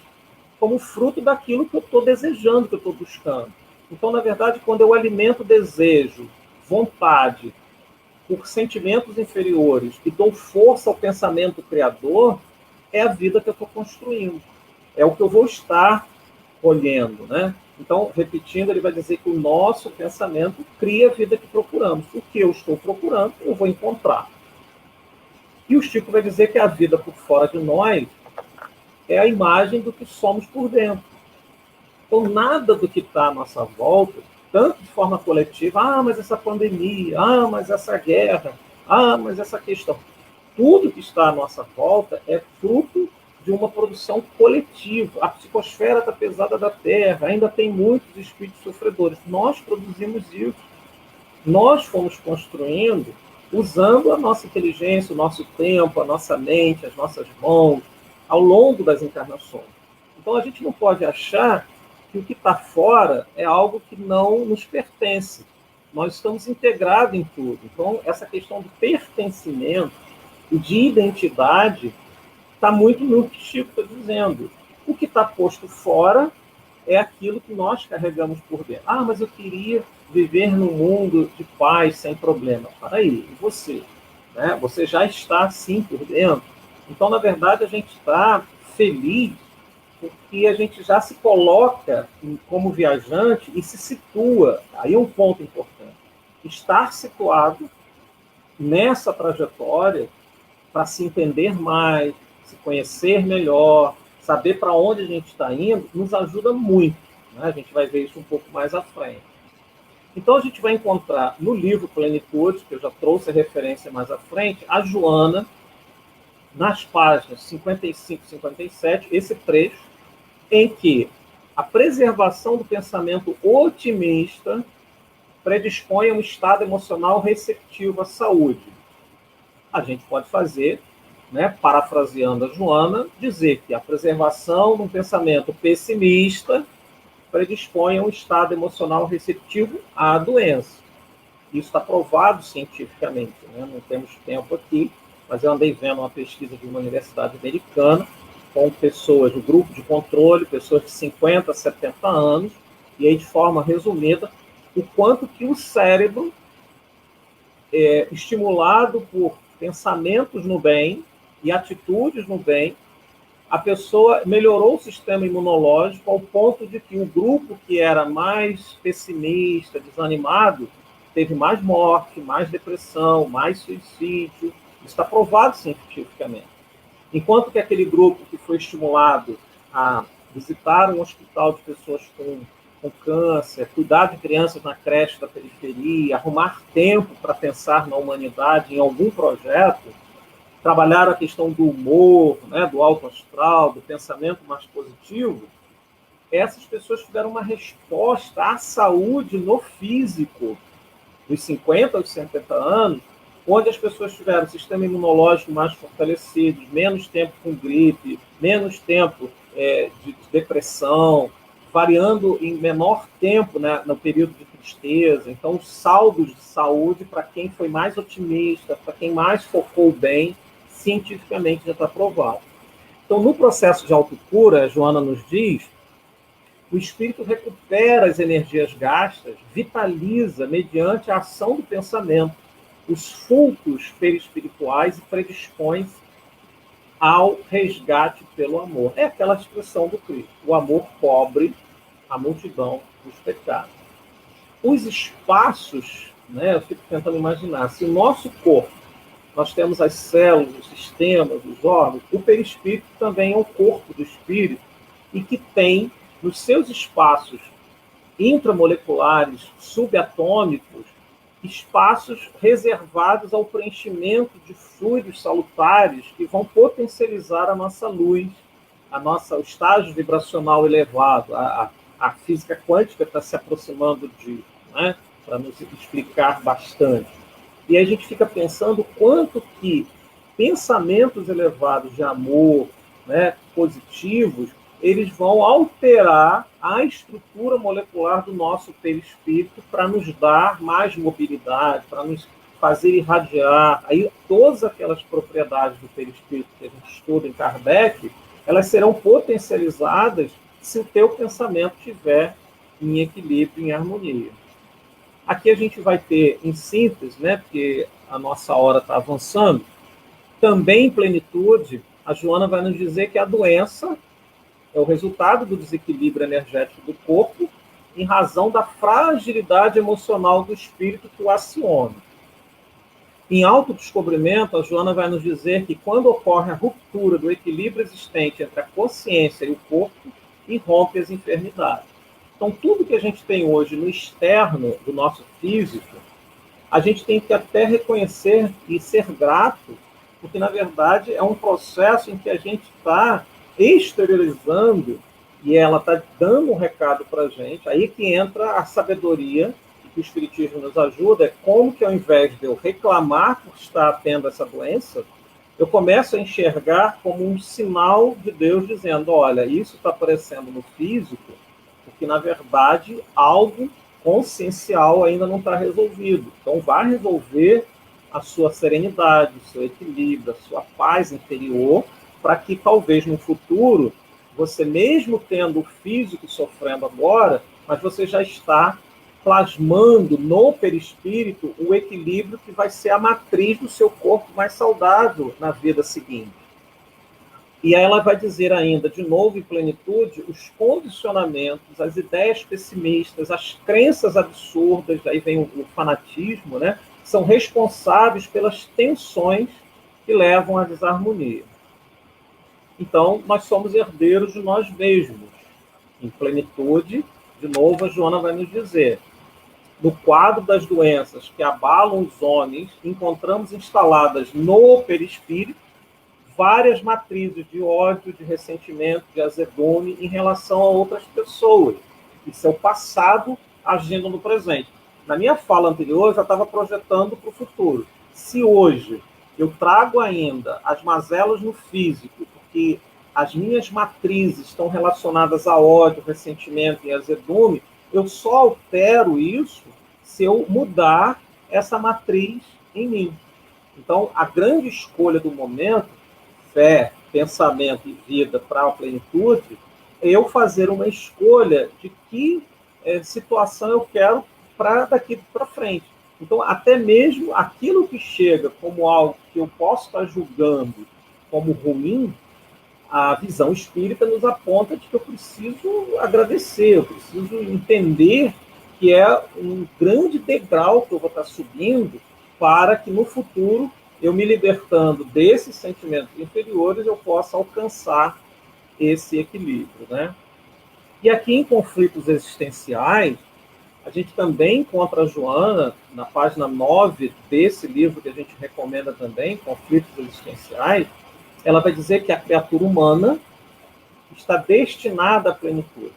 como fruto daquilo que eu estou desejando, que eu estou buscando. Então, na verdade, quando eu alimento desejo, vontade, por sentimentos inferiores e dou força ao pensamento criador, é a vida que eu estou construindo. É o que eu vou estar colhendo, né? Então, repetindo, ele vai dizer que o nosso pensamento cria a vida que procuramos. O que eu estou procurando, eu vou encontrar. E o Chico vai dizer que a vida por fora de nós é a imagem do que somos por dentro. Então, nada do que está à nossa volta, tanto de forma coletiva, mas essa pandemia, mas essa guerra, mas essa questão, tudo que está à nossa volta é fruto de uma produção coletiva. A psicosfera está pesada da Terra, ainda tem muitos espíritos sofredores. Nós produzimos isso. Nós fomos construindo usando a nossa inteligência, o nosso tempo, a nossa mente, as nossas mãos, ao longo das encarnações. Então, a gente não pode achar que o que está fora é algo que não nos pertence. Nós estamos integrados em tudo. Então, essa questão do pertencimento e de identidade está muito no que Chico está dizendo. O que está posto fora é aquilo que nós carregamos por dentro. Mas eu queria viver num mundo de paz, sem problema. Para aí, e você? Né? Você já está assim por dentro. Então, na verdade, a gente está feliz porque a gente já se coloca como viajante e se situa. Aí é um ponto importante. Estar situado nessa trajetória para se entender mais, se conhecer melhor, saber para onde a gente está indo, nos ajuda muito. Né? A gente vai ver isso um pouco mais à frente. Então, a gente vai encontrar no livro Plenitude, que eu já trouxe a referência mais à frente, a Joana, nas páginas 55 e 57, esse trecho, em que a preservação do pensamento otimista predispõe a um estado emocional receptivo à saúde. A gente pode fazer, né, parafraseando a Joana, dizer que a preservação de um pensamento pessimista predispõe a um estado emocional receptivo à doença. Isso está provado cientificamente, né? Não temos tempo aqui, mas eu andei vendo uma pesquisa de uma universidade americana com pessoas do grupo de controle, pessoas de 50 a 70 anos, e aí, de forma resumida, o quanto que o cérebro, estimulado por pensamentos no bem e atitudes no bem, a pessoa melhorou o sistema imunológico ao ponto de que o grupo que era mais pessimista, desanimado, teve mais morte, mais depressão, mais suicídio. Isso está provado cientificamente. Enquanto que aquele grupo que foi estimulado a visitar um hospital de pessoas com câncer, cuidar de crianças na creche da periferia, arrumar tempo para pensar na humanidade em algum projeto, trabalhar a questão do humor, né, do alto astral, do pensamento mais positivo, essas pessoas tiveram uma resposta à saúde no físico, dos 50 aos 70 anos, onde as pessoas tiveram o sistema imunológico mais fortalecido, menos tempo com gripe, menos tempo de depressão, variando em menor tempo, né, no período de tristeza. Então, os saldos de saúde, para quem foi mais otimista, para quem mais focou bem, cientificamente já está provado. Então, no processo de autocura, a Joana nos diz, o espírito recupera as energias gastas, vitaliza mediante a ação do pensamento os fulcros perispirituais e predispõe-se ao resgate pelo amor. É aquela expressão do Cristo. O amor cobre a multidão dos pecados. Os espaços, né, eu fico tentando imaginar, se o nosso corpo, nós temos as células, os sistemas, os órgãos, o perispírito também é o corpo do espírito e que tem nos seus espaços intramoleculares, subatômicos, espaços reservados ao preenchimento de fluidos salutares que vão potencializar a nossa luz, o estágio vibracional elevado. A física quântica está se aproximando disso, né, para nos explicar bastante. E aí a gente fica pensando quanto que pensamentos elevados de amor, né, positivos, eles vão alterar a estrutura molecular do nosso perispírito para nos dar mais mobilidade, para nos fazer irradiar. Aí todas aquelas propriedades do perispírito que a gente estuda em Kardec, elas serão potencializadas se o teu pensamento estiver em equilíbrio, em harmonia. Aqui a gente vai ter, em síntese, né, porque a nossa hora está avançando, também em plenitude, a Joana vai nos dizer que a doença é o resultado do desequilíbrio energético do corpo em razão da fragilidade emocional do espírito que o aciona. Em autodescobrimento, a Joana vai nos dizer que quando ocorre a ruptura do equilíbrio existente entre a consciência e o corpo, irrompe as enfermidades. Então, tudo que a gente tem hoje no externo do nosso físico, a gente tem que até reconhecer e ser grato, porque, na verdade, é um processo em que a gente está exteriorizando e ela está dando um recado para a gente. Aí que entra a sabedoria, que o Espiritismo nos ajuda, é como que, ao invés de eu reclamar por estar tendo essa doença, eu começo a enxergar como um sinal de Deus dizendo, olha, isso está aparecendo no físico, porque, na verdade, algo consciencial ainda não está resolvido. Então, vai resolver a sua serenidade, o seu equilíbrio, a sua paz interior, para que, talvez, no futuro, você, mesmo tendo o físico sofrendo agora, mas você já está plasmando no perispírito o equilíbrio que vai ser a matriz do seu corpo mais saudável na vida seguinte. E aí ela vai dizer ainda, de novo, em plenitude, os condicionamentos, as ideias pessimistas, as crenças absurdas, aí vem o fanatismo, né? São responsáveis pelas tensões que levam à desarmonia. Então, nós somos herdeiros de nós mesmos. Em plenitude, de novo, a Joana vai nos dizer, no quadro das doenças que abalam os homens, encontramos instaladas no perispírito várias matrizes de ódio, de ressentimento, de azedume em relação a outras pessoas. Isso é o passado agindo no presente. Na minha fala anterior, eu já estava projetando para o futuro. Se hoje eu trago ainda as mazelas no físico, porque as minhas matrizes estão relacionadas a ódio, ressentimento e azedume, eu só altero isso se eu mudar essa matriz em mim. Então, a grande escolha do momento, fé, pensamento e vida para a plenitude, é eu fazer uma escolha de que situação eu quero para daqui para frente. Então, até mesmo aquilo que chega como algo que eu posso estar julgando como ruim, a visão espírita nos aponta de que eu preciso agradecer, eu preciso entender que é um grande degrau que eu vou estar subindo para que no futuro, eu me libertando desses sentimentos inferiores, eu possa alcançar esse equilíbrio, né? E aqui em Conflitos Existenciais, a gente também encontra a Joana, na página 9 desse livro que a gente recomenda também, Conflitos Existenciais, ela vai dizer que a criatura humana está destinada à plenitude,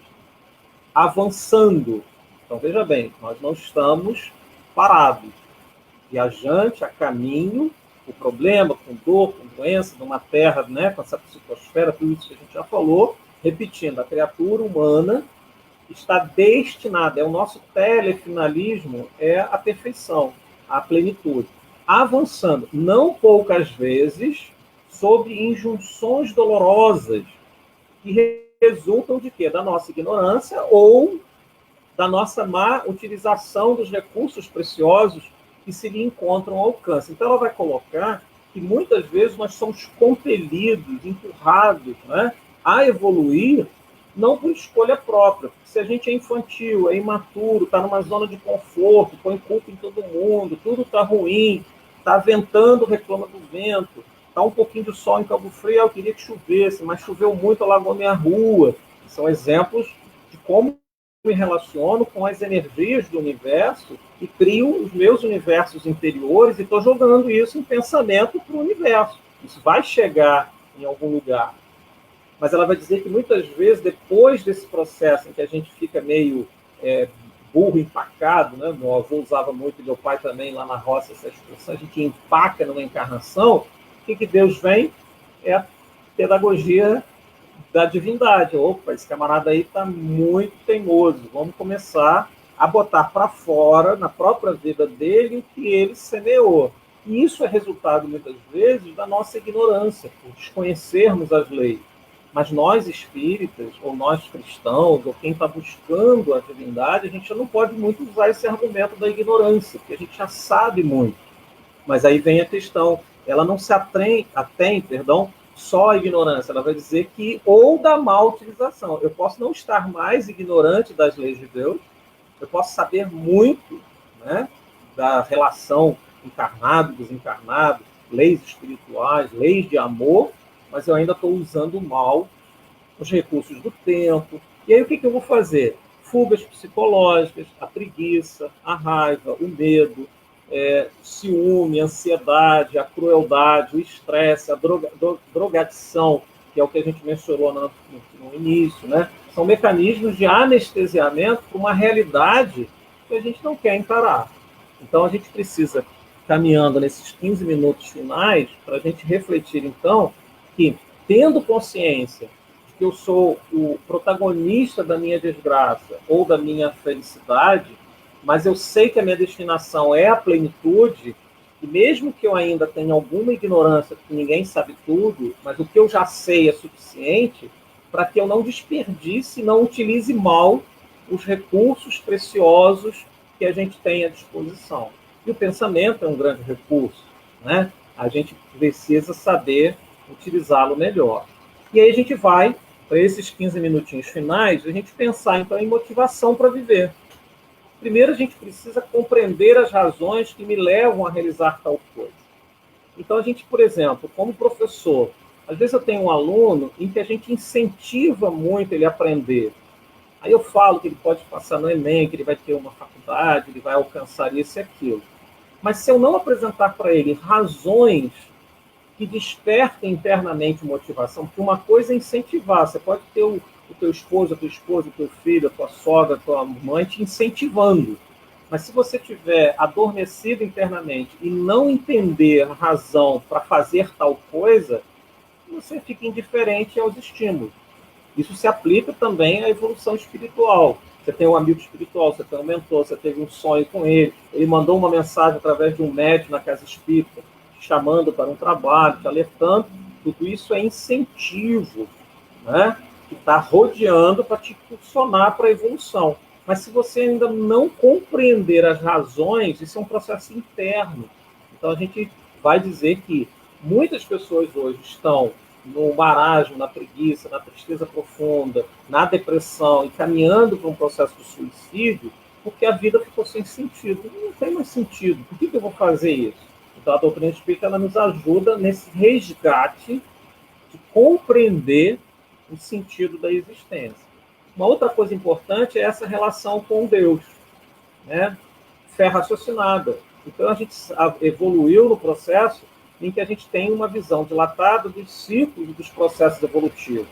avançando. Então, veja bem, nós não estamos parados, viajante a caminho, o problema com dor, com doença, numa terra, né, com essa psicosfera, tudo isso que a gente já falou, repetindo, a criatura humana está destinada, é o nosso telefinalismo, é a perfeição, a plenitude, avançando, não poucas vezes, sob injunções dolorosas, que resultam de quê? Da nossa ignorância ou da nossa má utilização dos recursos preciosos que se lhe encontram ao alcance. Então, ela vai colocar que muitas vezes nós somos compelidos, empurrados, né, a evoluir, não por escolha própria. Porque se a gente é infantil, é imaturo, está numa zona de conforto, põe culpa em todo mundo, tudo está ruim, está ventando, reclama do vento, está um pouquinho de sol em Cabo Frio, eu queria que chovesse, mas choveu muito, alagou minha rua. São exemplos de como me relaciono com as energias do universo e crio os meus universos interiores e estou jogando isso em pensamento para o universo. Isso vai chegar em algum lugar. Mas ela vai dizer que muitas vezes, depois desse processo em que a gente fica meio burro, empacado, né? Meu avô usava muito, e meu pai também, lá na roça, essa expressão, a gente empaca numa encarnação, o que Deus vem? É a pedagogia da divindade. Opa, esse camarada aí está muito teimoso, vamos começar a botar para fora, na própria vida dele, o que ele semeou. E isso é resultado, muitas vezes, da nossa ignorância, por desconhecermos as leis. Mas nós espíritas, ou nós cristãos, ou quem está buscando a divindade, a gente já não pode muito usar esse argumento da ignorância, porque a gente já sabe muito. Mas aí vem a questão, ela não se atém, só a ignorância, ela vai dizer que ou da má utilização. Eu posso não estar mais ignorante das leis de Deus, eu posso saber muito, né, da relação encarnado-desencarnado, leis espirituais, leis de amor, mas eu ainda estou usando mal os recursos do tempo. E aí o que eu vou fazer? Fugas psicológicas, a preguiça, a raiva, o medo, ciúme, a ansiedade, a crueldade, o estresse, a drogadição, que é o que a gente mencionou no início, né? São mecanismos de anestesiamento para uma realidade que a gente não quer encarar. Então, a gente precisa, caminhando nesses 15 minutos finais, para a gente refletir, então, que, tendo consciência de que eu sou o protagonista da minha desgraça ou da minha felicidade, mas eu sei que a minha destinação é a plenitude, e mesmo que eu ainda tenha alguma ignorância, porque ninguém sabe tudo, mas o que eu já sei é suficiente para que eu não desperdice, não utilize mal os recursos preciosos que a gente tem à disposição. E o pensamento é um grande recurso, né? A gente precisa saber utilizá-lo melhor. E aí a gente vai, para esses 15 minutinhos finais, a gente pensar, então, em motivação para viver. Primeiro, a gente precisa compreender as razões que me levam a realizar tal coisa. Então, a gente, por exemplo, como professor, às vezes eu tenho um aluno em que a gente incentiva muito ele a aprender. Aí eu falo que ele pode passar no Enem, que ele vai ter uma faculdade, ele vai alcançar isso e aquilo. Mas se eu não apresentar para ele razões que despertem internamente motivação, porque uma coisa é incentivar, você pode ter o teu esposo, a tua esposa, o teu filho, a tua sogra, a tua mãe te incentivando. Mas se você estiver adormecido internamente e não entender a razão para fazer tal coisa, você fica indiferente aos estímulos. Isso se aplica também à evolução espiritual. Você tem um amigo espiritual, você tem um mentor, você teve um sonho com ele, ele mandou uma mensagem através de um médium na casa espírita, te chamando para um trabalho, te alertando. Tudo isso é incentivo, né? Que está rodeando para te impulsionar para a evolução. Mas se você ainda não compreender as razões, isso é um processo interno. Então a gente vai dizer que muitas pessoas hoje estão no marasmo, na preguiça, na tristeza profunda, na depressão e caminhando para um processo de suicídio, porque a vida ficou sem sentido. Não tem mais sentido. Por que eu vou fazer isso? Então a doutrina espírita ela nos ajuda nesse resgate de compreender o sentido da existência. Uma outra coisa importante é essa relação com Deus, né? Fé raciocinada. Então a gente evoluiu no processo em que a gente tem uma visão dilatada dos ciclos e dos processos evolutivos.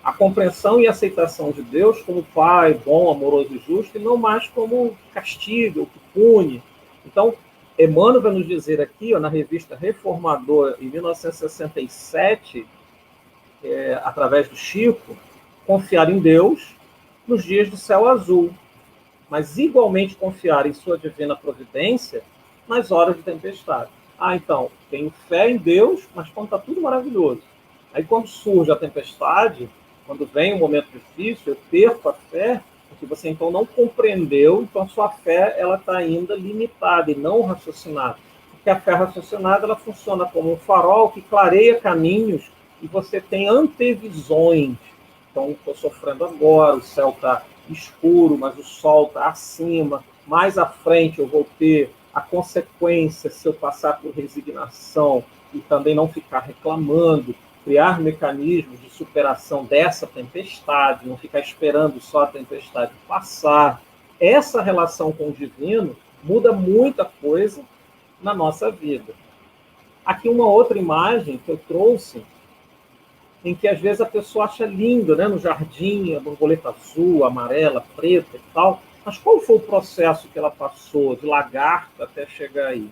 A compreensão e aceitação de Deus como Pai, bom, amoroso e justo, e não mais como castigo, que pune. Então, Emmanuel vai nos dizer aqui, na revista Reformador, em 1967, através do Chico, confiar em Deus nos dias do céu azul, mas igualmente confiar em sua divina providência nas horas de tempestade. Então, tenho fé em Deus, mas quando está tudo maravilhoso. Aí quando surge a tempestade, quando vem um momento difícil, eu perco a fé, porque você então não compreendeu, então a sua fé ela está ainda limitada e não raciocinada. Porque a fé raciocinada ela funciona como um farol que clareia caminhos e você tem antevisões. Então, estou sofrendo agora, o céu está escuro, mas o sol está acima. Mais à frente eu vou ter a consequência se eu passar por resignação e também não ficar reclamando, criar mecanismos de superação dessa tempestade, não ficar esperando só a tempestade passar. Essa relação com o divino muda muita coisa na nossa vida. Aqui uma outra imagem que eu trouxe, em que às vezes a pessoa acha lindo, né? No jardim, a borboleta azul, amarela, preta e tal, mas qual foi o processo que ela passou de lagarta até chegar aí?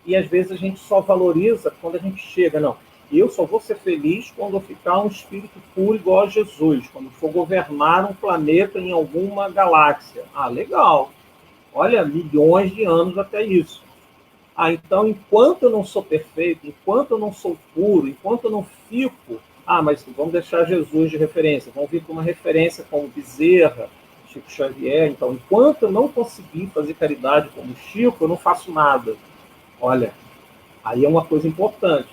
E às vezes a gente só valoriza quando a gente chega, não, eu só vou ser feliz quando eu ficar um espírito puro igual a Jesus, quando for governar um planeta em alguma galáxia. Legal, olha, milhões de anos até isso. Então, enquanto eu não sou perfeito, enquanto eu não sou puro, enquanto eu não fico, mas vamos deixar Jesus de referência, vamos vir com uma referência como Bezerra, Chico Xavier. Então, enquanto eu não conseguir fazer caridade como Chico, eu não faço nada. Olha, aí é uma coisa importante.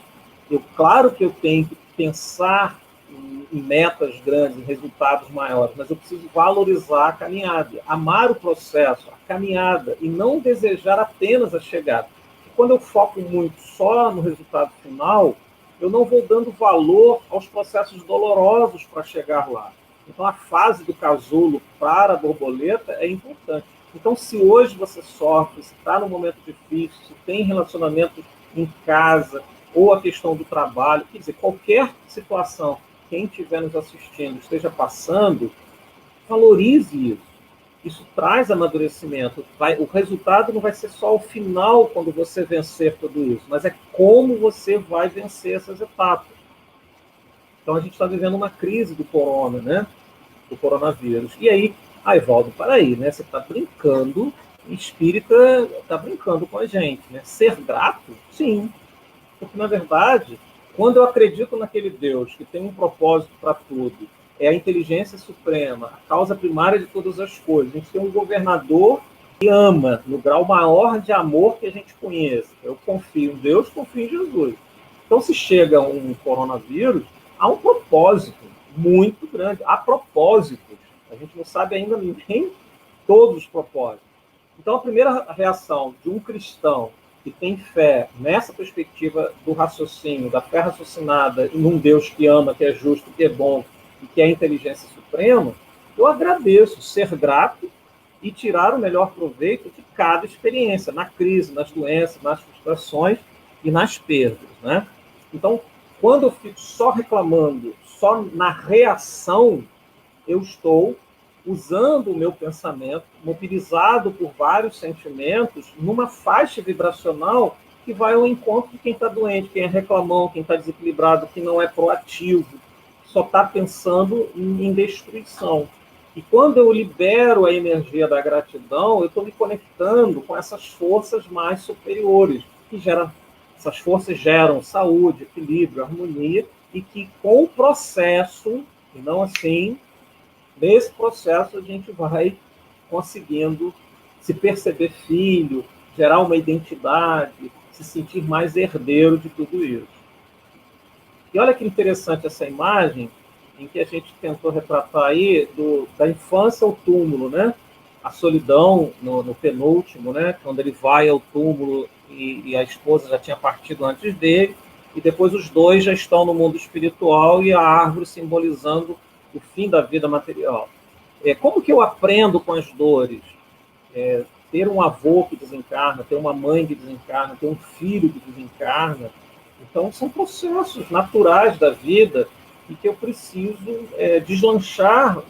Claro que eu tenho que pensar em metas grandes, em resultados maiores, mas eu preciso valorizar a caminhada, amar o processo, a caminhada, e não desejar apenas a chegada. E quando eu foco muito só no resultado final, eu não vou dando valor aos processos dolorosos para chegar lá. Então, a fase do casulo para a borboleta é importante. Então, se hoje você sofre, se está num momento difícil, se tem relacionamentos em casa, ou a questão do trabalho, quer dizer, qualquer situação, quem estiver nos assistindo esteja passando, valorize isso. Isso traz amadurecimento. O resultado não vai ser só o final, quando você vencer tudo isso, mas é como você vai vencer essas etapas. Então, a gente está vivendo uma crise do corona, né? Do coronavírus. E aí, Evaldo, peraí, né? Você está brincando, espírita está brincando com a gente, né? Ser grato? Sim. Porque, na verdade, quando eu acredito naquele Deus que tem um propósito para tudo, é a inteligência suprema, a causa primária de todas as coisas, a gente tem um governador que ama, no grau maior de amor que a gente conhece. Eu confio em Deus, confio em Jesus. Então, se chega um coronavírus, há um propósito muito grande. Há propósitos. A gente não sabe ainda nem todos os propósitos. Então, a primeira reação de um cristão que tem fé nessa perspectiva do raciocínio, da fé raciocinada em um Deus que ama, que é justo, que é bom e que é a inteligência suprema, eu agradeço, ser grato e tirar o melhor proveito de cada experiência, na crise, nas doenças, nas frustrações e nas perdas, né? Então, quando eu fico só reclamando, só na reação, eu estou usando o meu pensamento, mobilizado por vários sentimentos, numa faixa vibracional que vai ao encontro de quem está doente, quem é reclamão, quem está desequilibrado, quem não é proativo, só está pensando em destruição. E quando eu libero a energia da gratidão, eu estou me conectando com essas forças mais superiores, que geram, essas forças geram saúde, equilíbrio, harmonia, e que com o processo, e não assim, nesse processo a gente vai conseguindo se perceber filho, gerar uma identidade, se sentir mais herdeiro de tudo isso. E olha que interessante essa imagem em que a gente tentou retratar aí da infância ao túmulo, né? A solidão no penúltimo, né? Quando ele vai ao túmulo e a esposa já tinha partido antes dele, e depois os dois já estão no mundo espiritual e a árvore simbolizando o fim da vida material. Como que eu aprendo com as dores? Ter um avô que desencarna, ter uma mãe que desencarna, ter um filho que desencarna. Então, são processos naturais da vida e que eu preciso deslanchar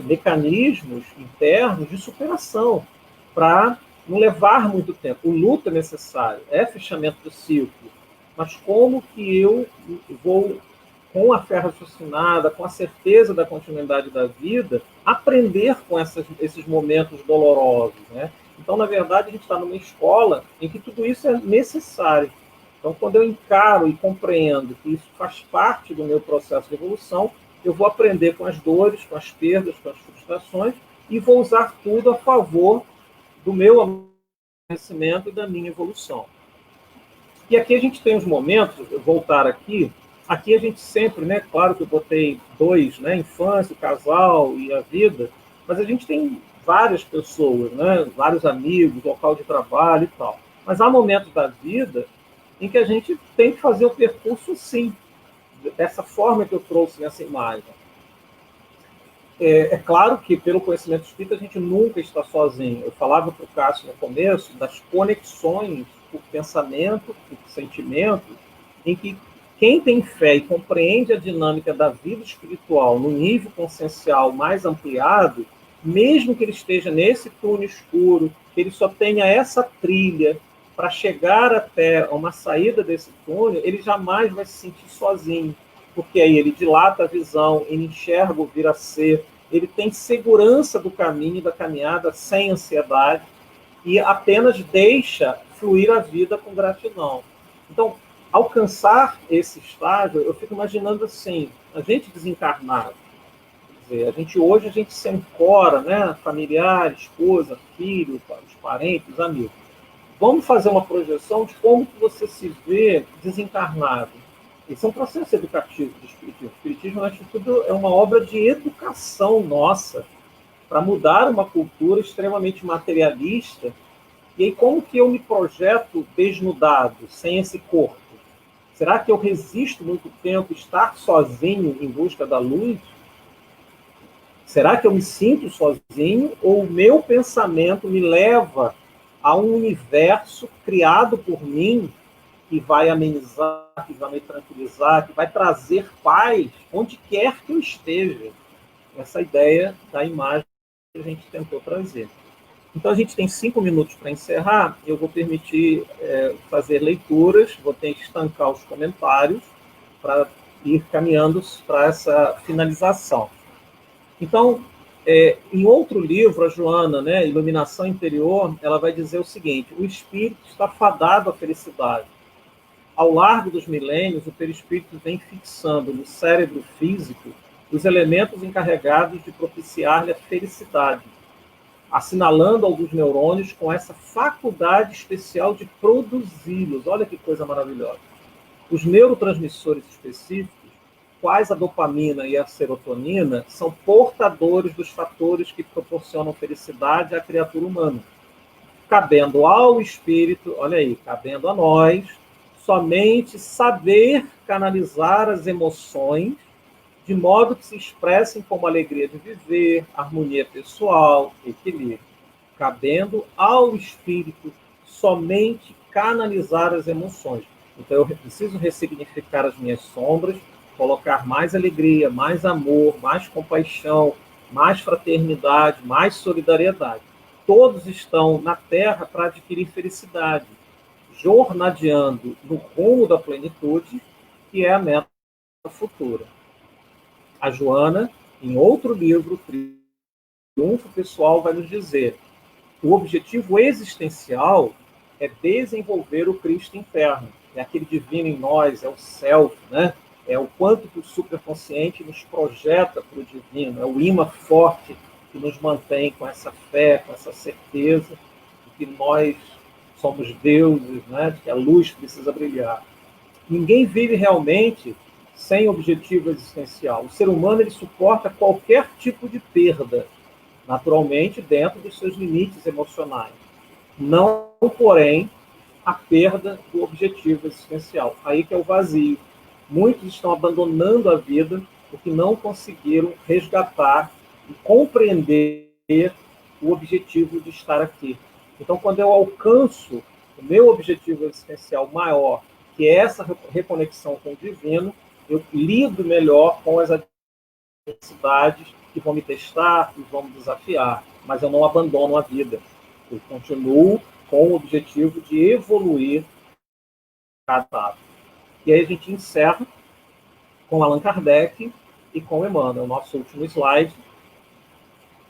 mecanismos internos de superação para não levar muito tempo. O luto é necessário, é fechamento do ciclo, mas como que eu vou, com a fé raciocinada, com a certeza da continuidade da vida, aprender com esses momentos dolorosos, né? Então, na verdade, a gente está numa escola em que tudo isso é necessário. Então, quando eu encaro e compreendo que isso faz parte do meu processo de evolução, eu vou aprender com as dores, com as perdas, com as frustrações, e vou usar tudo a favor do meu conhecimento e da minha evolução. E aqui a gente tem os momentos, eu voltar aqui a gente sempre, né, claro que eu botei dois, né, infância, o casal e a vida, mas a gente tem várias pessoas, né, vários amigos, local de trabalho e tal. Mas há momentos da vida em que a gente tem que fazer o percurso, sim, dessa forma que eu trouxe nessa imagem. É claro que, pelo conhecimento espírita, a gente nunca está sozinho. Eu falava para o Cássio no começo das conexões por pensamento, por sentimento, em que quem tem fé e compreende a dinâmica da vida espiritual no nível consciencial mais ampliado, mesmo que ele esteja nesse túnel escuro, que ele só tenha essa trilha para chegar até uma saída desse túnel, ele jamais vai se sentir sozinho, porque aí ele dilata a visão, ele enxerga o vir a ser, ele tem segurança do caminho, da caminhada, sem ansiedade, e apenas deixa fluir a vida com gratidão. Então, alcançar esse estágio, eu fico imaginando assim, a gente desencarnado, quer dizer, hoje a gente se ancora, né, familiar, esposa, filho, os parentes, os amigos. Vamos fazer uma projeção de como que você se vê desencarnado. Esse é um processo educativo do Espiritismo. O Espiritismo, antes de tudo, é uma obra de educação nossa para mudar uma cultura extremamente materialista. E aí, como que eu me projeto desnudado, sem esse corpo? Será que eu resisto muito tempo estar sozinho em busca da luz? Será que eu me sinto sozinho ou o meu pensamento me leva a um universo criado por mim que vai amenizar, que vai me tranquilizar, que vai trazer paz onde quer que eu esteja? Essa ideia da imagem que a gente tentou trazer. Então, a gente tem 5 minutos para encerrar. Eu vou permitir fazer leituras, vou ter que estancar os comentários para ir caminhando para essa finalização. Então, em outro livro, a Joana, né, Iluminação Interior, ela vai dizer o seguinte: o espírito está fadado à felicidade. Ao largo dos milênios, o perispírito vem fixando no cérebro físico os elementos encarregados de propiciar-lhe a felicidade, assinalando alguns neurônios com essa faculdade especial de produzi-los. Olha que coisa maravilhosa. Os neurotransmissores específicos, quais a dopamina e a serotonina, são portadores dos fatores que proporcionam felicidade à criatura humana, cabendo ao espírito, olha aí, cabendo a nós, somente saber canalizar as emoções de modo que se expressem como alegria de viver, harmonia pessoal, equilíbrio. Cabendo ao espírito somente canalizar as emoções. Então, eu preciso ressignificar as minhas sombras, colocar mais alegria, mais amor, mais compaixão, mais fraternidade, mais solidariedade. Todos estão na Terra para adquirir felicidade, jornadeando no rumo da plenitude, que é a meta futura. A Joana, em outro livro, Triunfo Pessoal, vai nos dizer: o objetivo existencial é desenvolver o Cristo interno. É aquele divino em nós, é o self, né? É o quanto que o superconsciente nos projeta para o divino, é o imã forte que nos mantém com essa fé, com essa certeza de que nós somos deuses, né? De que a luz precisa brilhar. Ninguém vive realmente sem objetivo existencial. O ser humano, ele suporta qualquer tipo de perda, naturalmente dentro dos seus limites emocionais. Não, porém, a perda do objetivo existencial. Aí que é o vazio. Muitos estão abandonando a vida porque não conseguiram resgatar e compreender o objetivo de estar aqui. Então, quando eu alcanço o meu objetivo existencial maior, que é essa reconexão com o divino, eu lido melhor com as adversidades que vão me testar, que vão me desafiar, mas eu não abandono a vida. Eu continuo com o objetivo de evoluir cada etapa. E aí a gente encerra com Allan Kardec e com Emmanuel, nosso último slide.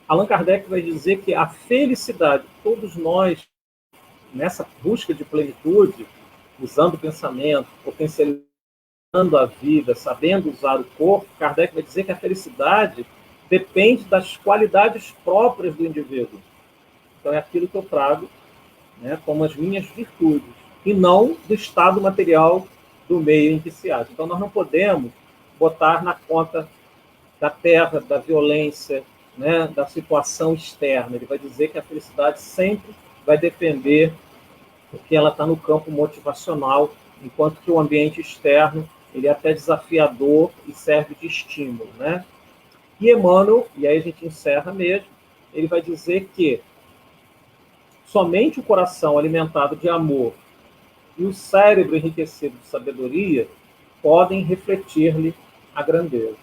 Allan Kardec vai dizer que a felicidade, todos nós, nessa busca de plenitude, usando o pensamento, potencializando a vida, sabendo usar o corpo, Kardec vai dizer que a felicidade depende das qualidades próprias do indivíduo. Então é aquilo que eu trago, né, como as minhas virtudes, e não do estado material do meio em que se acha. Então nós não podemos botar na conta da terra, da violência, né, da situação externa. Ele vai dizer que a felicidade sempre vai depender, porque ela está no campo motivacional, enquanto que o ambiente externo ele é até desafiador e serve de estímulo, né? E Emmanuel, e aí a gente encerra mesmo, ele vai dizer que somente o coração alimentado de amor e o cérebro enriquecido de sabedoria podem refletir-lhe a grandeza.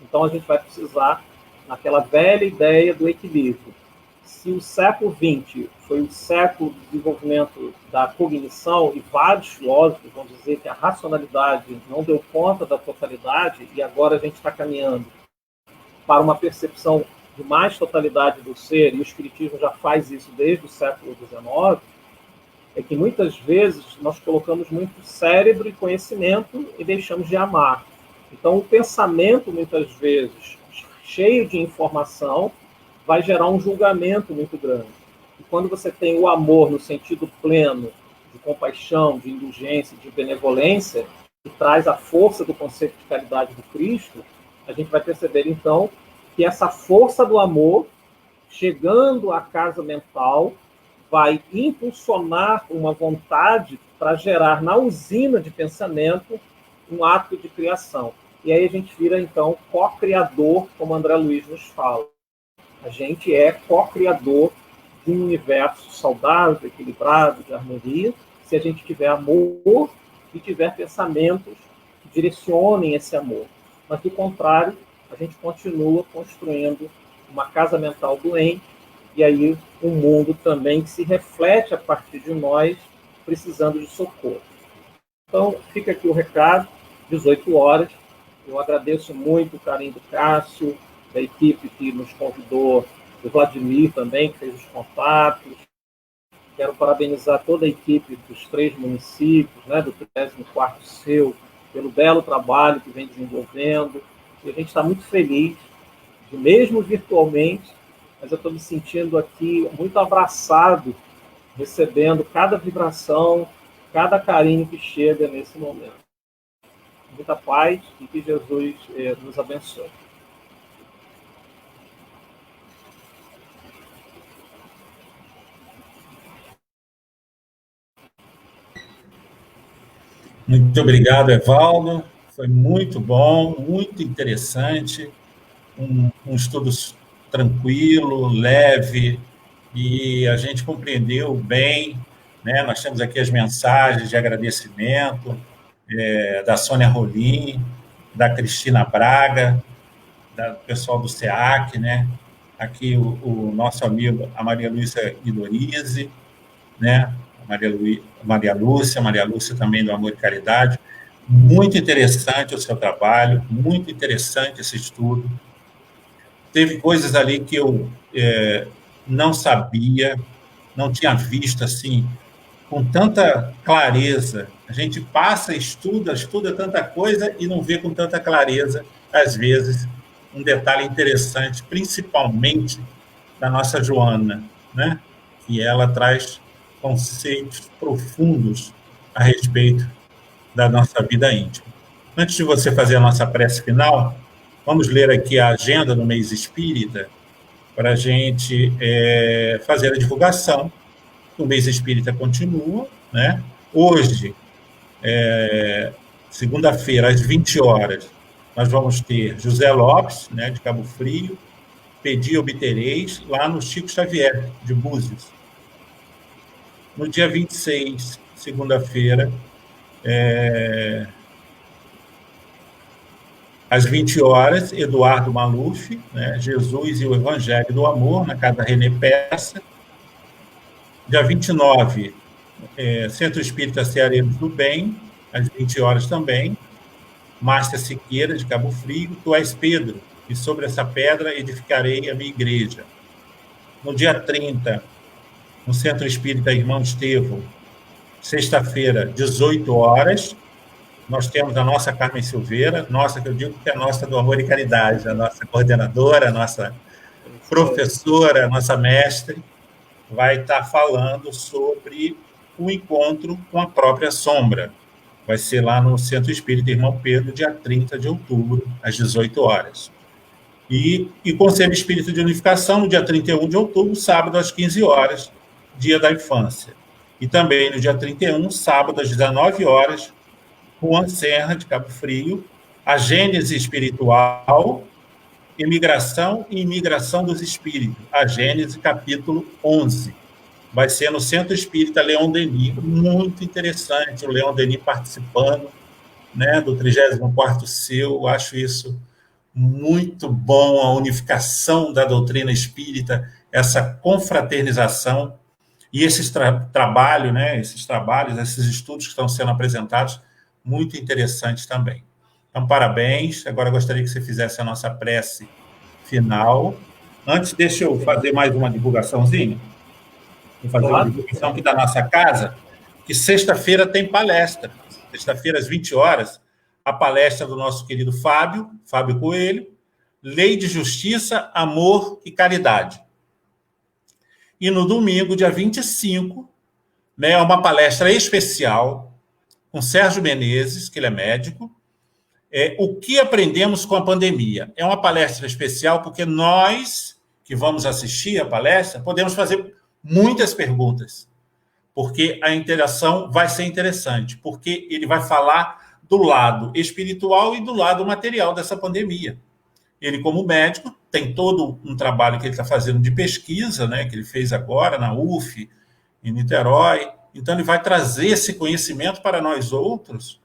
Então a gente vai precisar, naquela velha ideia do equilíbrio. Se o século XX foi o século do desenvolvimento da cognição, e vários filósofos vão dizer que a racionalidade não deu conta da totalidade, e agora a gente está caminhando para uma percepção de mais totalidade do ser, e o Espiritismo já faz isso desde o século XIX, é que muitas vezes nós colocamos muito cérebro e conhecimento e deixamos de amar. Então, o pensamento, muitas vezes, cheio de informação, vai gerar um julgamento muito grande. E quando você tem o amor no sentido pleno, de compaixão, de indulgência, de benevolência, traz a força do conceito de caridade do Cristo, a gente vai perceber, então, que essa força do amor, chegando à casa mental, vai impulsionar uma vontade para gerar na usina de pensamento um ato de criação. E aí a gente vira, então, co-criador, como André Luiz nos fala. A gente é co-criador de um universo saudável, equilibrado, de harmonia, se a gente tiver amor e tiver pensamentos que direcionem esse amor. Mas, do contrário, a gente continua construindo uma casa mental doente, e aí um mundo também que se reflete a partir de nós, precisando de socorro. Então, fica aqui o recado, 18 horas. Eu agradeço muito o carinho do Cássio, da equipe que nos convidou, do Vladimir também, que fez os contatos. Quero parabenizar toda a equipe dos 3 municípios, né, do 34º Seu, pelo belo trabalho que vem desenvolvendo. E a gente está muito feliz, de mesmo virtualmente, mas eu estou me sentindo aqui muito abraçado, recebendo cada vibração, cada carinho que chega nesse momento. Muita paz e que Jesus nos abençoe. Muito obrigado, Evaldo. Foi muito bom, muito interessante. Um estudo tranquilo, leve, e a gente compreendeu bem, né? Nós temos aqui as mensagens de agradecimento da Sônia Rolim, da Cristina Braga, do pessoal do SEAC, né? Aqui o nosso amigo, a Maria Lúcia Guidorize, né? Maria Lúcia também do Amor e Caridade. Muito interessante o seu trabalho, muito interessante esse estudo. Teve coisas ali que eu não sabia, não tinha visto assim, com tanta clareza. A gente passa, estuda tanta coisa e não vê com tanta clareza, às vezes, um detalhe interessante, principalmente da nossa Joana, né? Que ela traz conceitos profundos a respeito da nossa vida íntima. Antes de você fazer a nossa prece final, vamos ler aqui a agenda do mês espírita para a gente fazer a divulgação. O mês espírita continua, né? Hoje, segunda-feira, às 20 horas, nós vamos ter José Lopes, né, de Cabo Frio, Pedi Obtereis, lá no Chico Xavier, de Búzios. No dia 26, segunda-feira, às 20 horas, Eduardo Maluf, né, Jesus e o Evangelho do Amor, na Casa René Peça. Dia 29, Centro Espírita Ceareiros do Bem, às 20 horas também. Márcia Siqueira, de Cabo Frio, Tu és Pedro, e sobre essa pedra edificarei a minha igreja. No dia 30, no Centro Espírita Irmão Estevão, sexta-feira, 18 horas, nós temos a nossa Carmen Silveira, nossa, que eu digo que é a nossa do Amor e Caridade, a nossa coordenadora, a nossa professora, a nossa mestre, vai estar falando sobre o encontro com a própria sombra. Vai ser lá no Centro Espírita Irmão Pedro, dia 30 de outubro, às 18 horas. E Conselho Espírita de Unificação, no dia 31 de outubro, sábado, às 15 horas, Dia da Infância. E também no dia 31, sábado, às 19 horas, Juan Serra, de Cabo Frio, a Gênese Espiritual, Imigração e Imigração dos Espíritos, a Gênese, capítulo 11. Vai ser no Centro Espírita Leon Denis, muito interessante, o Leon Denis participando, né, do 34º Seu, acho isso muito bom, a unificação da doutrina espírita, essa confraternização, e esses trabalhos, né, esses estudos que estão sendo apresentados, muito interessantes também. Então, parabéns. Agora, gostaria que você fizesse a nossa prece final. Antes, deixa eu fazer mais uma divulgaçãozinha. Vou fazer uma divulgação aqui da nossa casa, que sexta-feira tem palestra. Sexta-feira, às 20 horas, a palestra do nosso querido Fábio Coelho, Lei de Justiça, Amor e Caridade. E no domingo, dia 25, né, uma palestra especial com Sérgio Menezes, que ele é médico, o que aprendemos com a pandemia. É uma palestra especial porque nós, que vamos assistir a palestra, podemos fazer muitas perguntas, porque a interação vai ser interessante, porque ele vai falar do lado espiritual e do lado material dessa pandemia. Ele, como médico, tem todo um trabalho que ele está fazendo de pesquisa, né, que ele fez agora na UF, em Niterói. Então, ele vai trazer esse conhecimento para nós outros.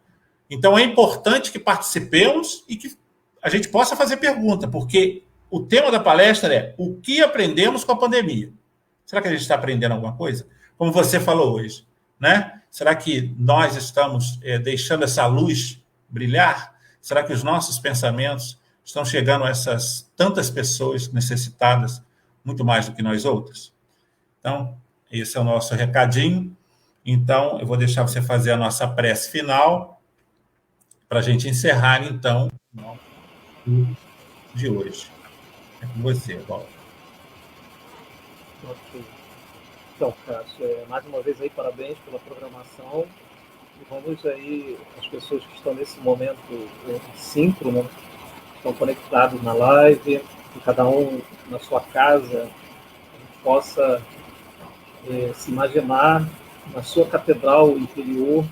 Então, é importante que participemos e que a gente possa fazer pergunta, porque o tema da palestra é o que aprendemos com a pandemia. Será que a gente está aprendendo alguma coisa? Como você falou hoje, né? Será que nós estamos deixando essa luz brilhar? Será que os nossos pensamentos estão chegando a essas tantas pessoas necessitadas, muito mais do que nós outros? Então, esse é o nosso recadinho. Então, eu vou deixar você fazer a nossa prece final para a gente encerrar, então, o nosso curso de hoje. É com você, Paulo. Ok. Então, Cássio, mais uma vez aí, parabéns pela programação. E vamos aí, as pessoas que estão nesse momento síncrono, né, estão conectados na live, que cada um na sua casa a gente possa se imaginar na sua catedral interior,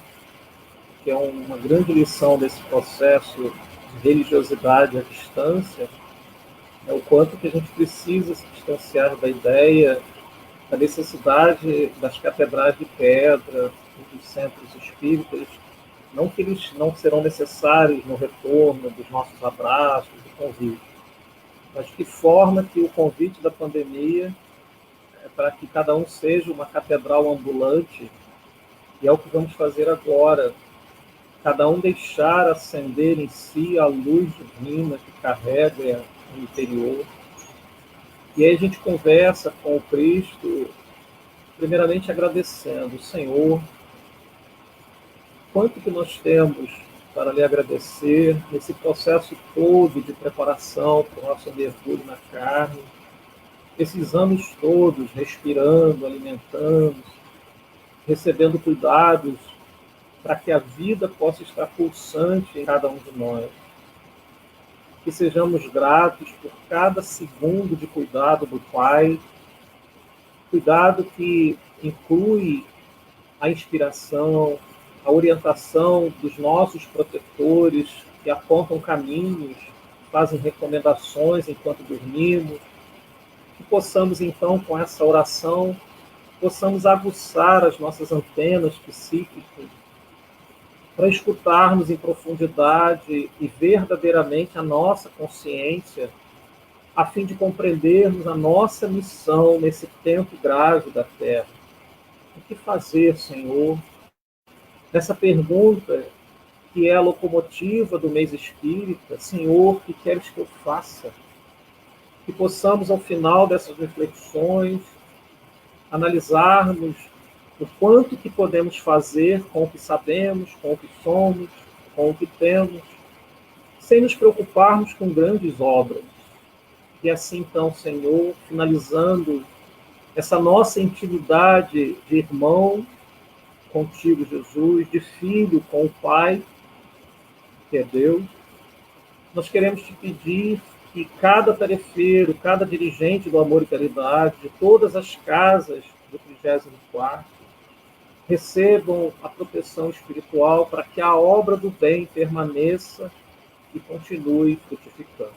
que é uma grande lição desse processo de religiosidade à distância, o quanto que a gente precisa se distanciar da ideia da necessidade das catedrais de pedra, dos centros espíritas, não que eles não serão necessários no retorno dos nossos abraços, do convite, mas de que forma que o convite da pandemia é para que cada um seja uma catedral ambulante, e é o que vamos fazer agora, cada um deixar acender em si a luz divina que carrega no interior. E aí a gente conversa com o Cristo, primeiramente agradecendo, Senhor, quanto que nós temos para lhe agradecer nesse processo todo de preparação para o nosso mergulho na carne, esses anos todos respirando, alimentando, recebendo cuidados para que a vida possa estar pulsante em cada um de nós. Que sejamos gratos por cada segundo de cuidado do Pai, cuidado que inclui a inspiração, a orientação dos nossos protetores, que apontam caminhos, fazem recomendações enquanto dormimos, que possamos, então, com essa oração, possamos aguçar as nossas antenas psíquicas para escutarmos em profundidade e verdadeiramente a nossa consciência, a fim de compreendermos a nossa missão nesse tempo grave da Terra. O que fazer, Senhor? Nessa pergunta, que é a locomotiva do mês espírita, Senhor, o que queres que eu faça? Que possamos, ao final dessas reflexões, analisarmos o quanto que podemos fazer com o que sabemos, com o que somos, com o que temos, sem nos preocuparmos com grandes obras. E assim, então, Senhor, finalizando essa nossa intimidade de irmão contigo, Jesus, de filho com o Pai, que é Deus, nós queremos te pedir que cada tarefeiro, cada dirigente do Amor e Caridade, de todas as casas do 34º, recebam a proteção espiritual para que a obra do bem permaneça e continue frutificando.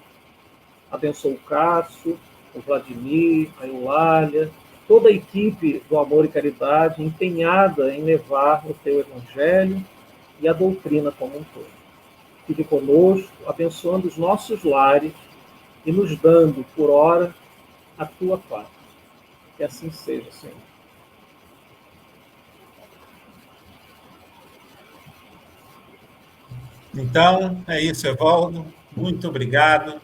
Abençoa o Cássio, o Vladimir, a Eulália, toda a equipe do Amor e Caridade empenhada em levar o teu Evangelho e a doutrina como um todo. Fique conosco, abençoando os nossos lares e nos dando, por hora, a tua paz. Que assim seja, Senhor. Então, é isso, Evaldo. Muito obrigado.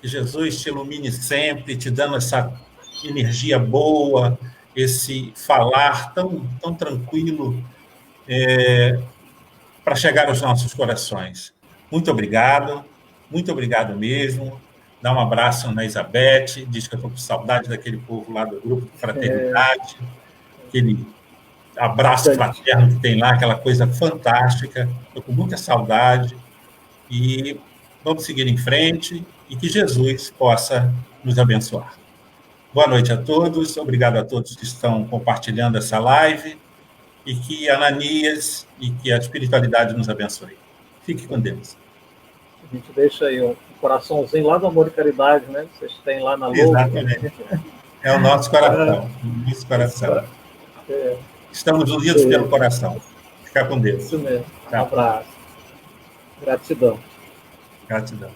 Que Jesus te ilumine sempre, te dando essa energia boa, esse falar tão tranquilo para chegar aos nossos corações. Muito obrigado mesmo. Dá um abraço na Isabete, diz que eu estou com saudade daquele povo lá do grupo de Fraternidade, abraço fraterno que tem lá, aquela coisa fantástica. Estou com muita saudade. E vamos seguir em frente e que Jesus possa nos abençoar. Boa noite a todos, obrigado a todos que estão compartilhando essa live e que Ananias e que a espiritualidade nos abençoe. Fique com Deus. A gente deixa aí um coraçãozinho lá do Amor e Caridade, né? Vocês têm lá na logo. Exatamente. É o nosso coração. O nosso coração. Estamos unidos pelo coração. Ficar com Deus. Isso mesmo. Tchau. Um abraço. Gratidão. Gratidão.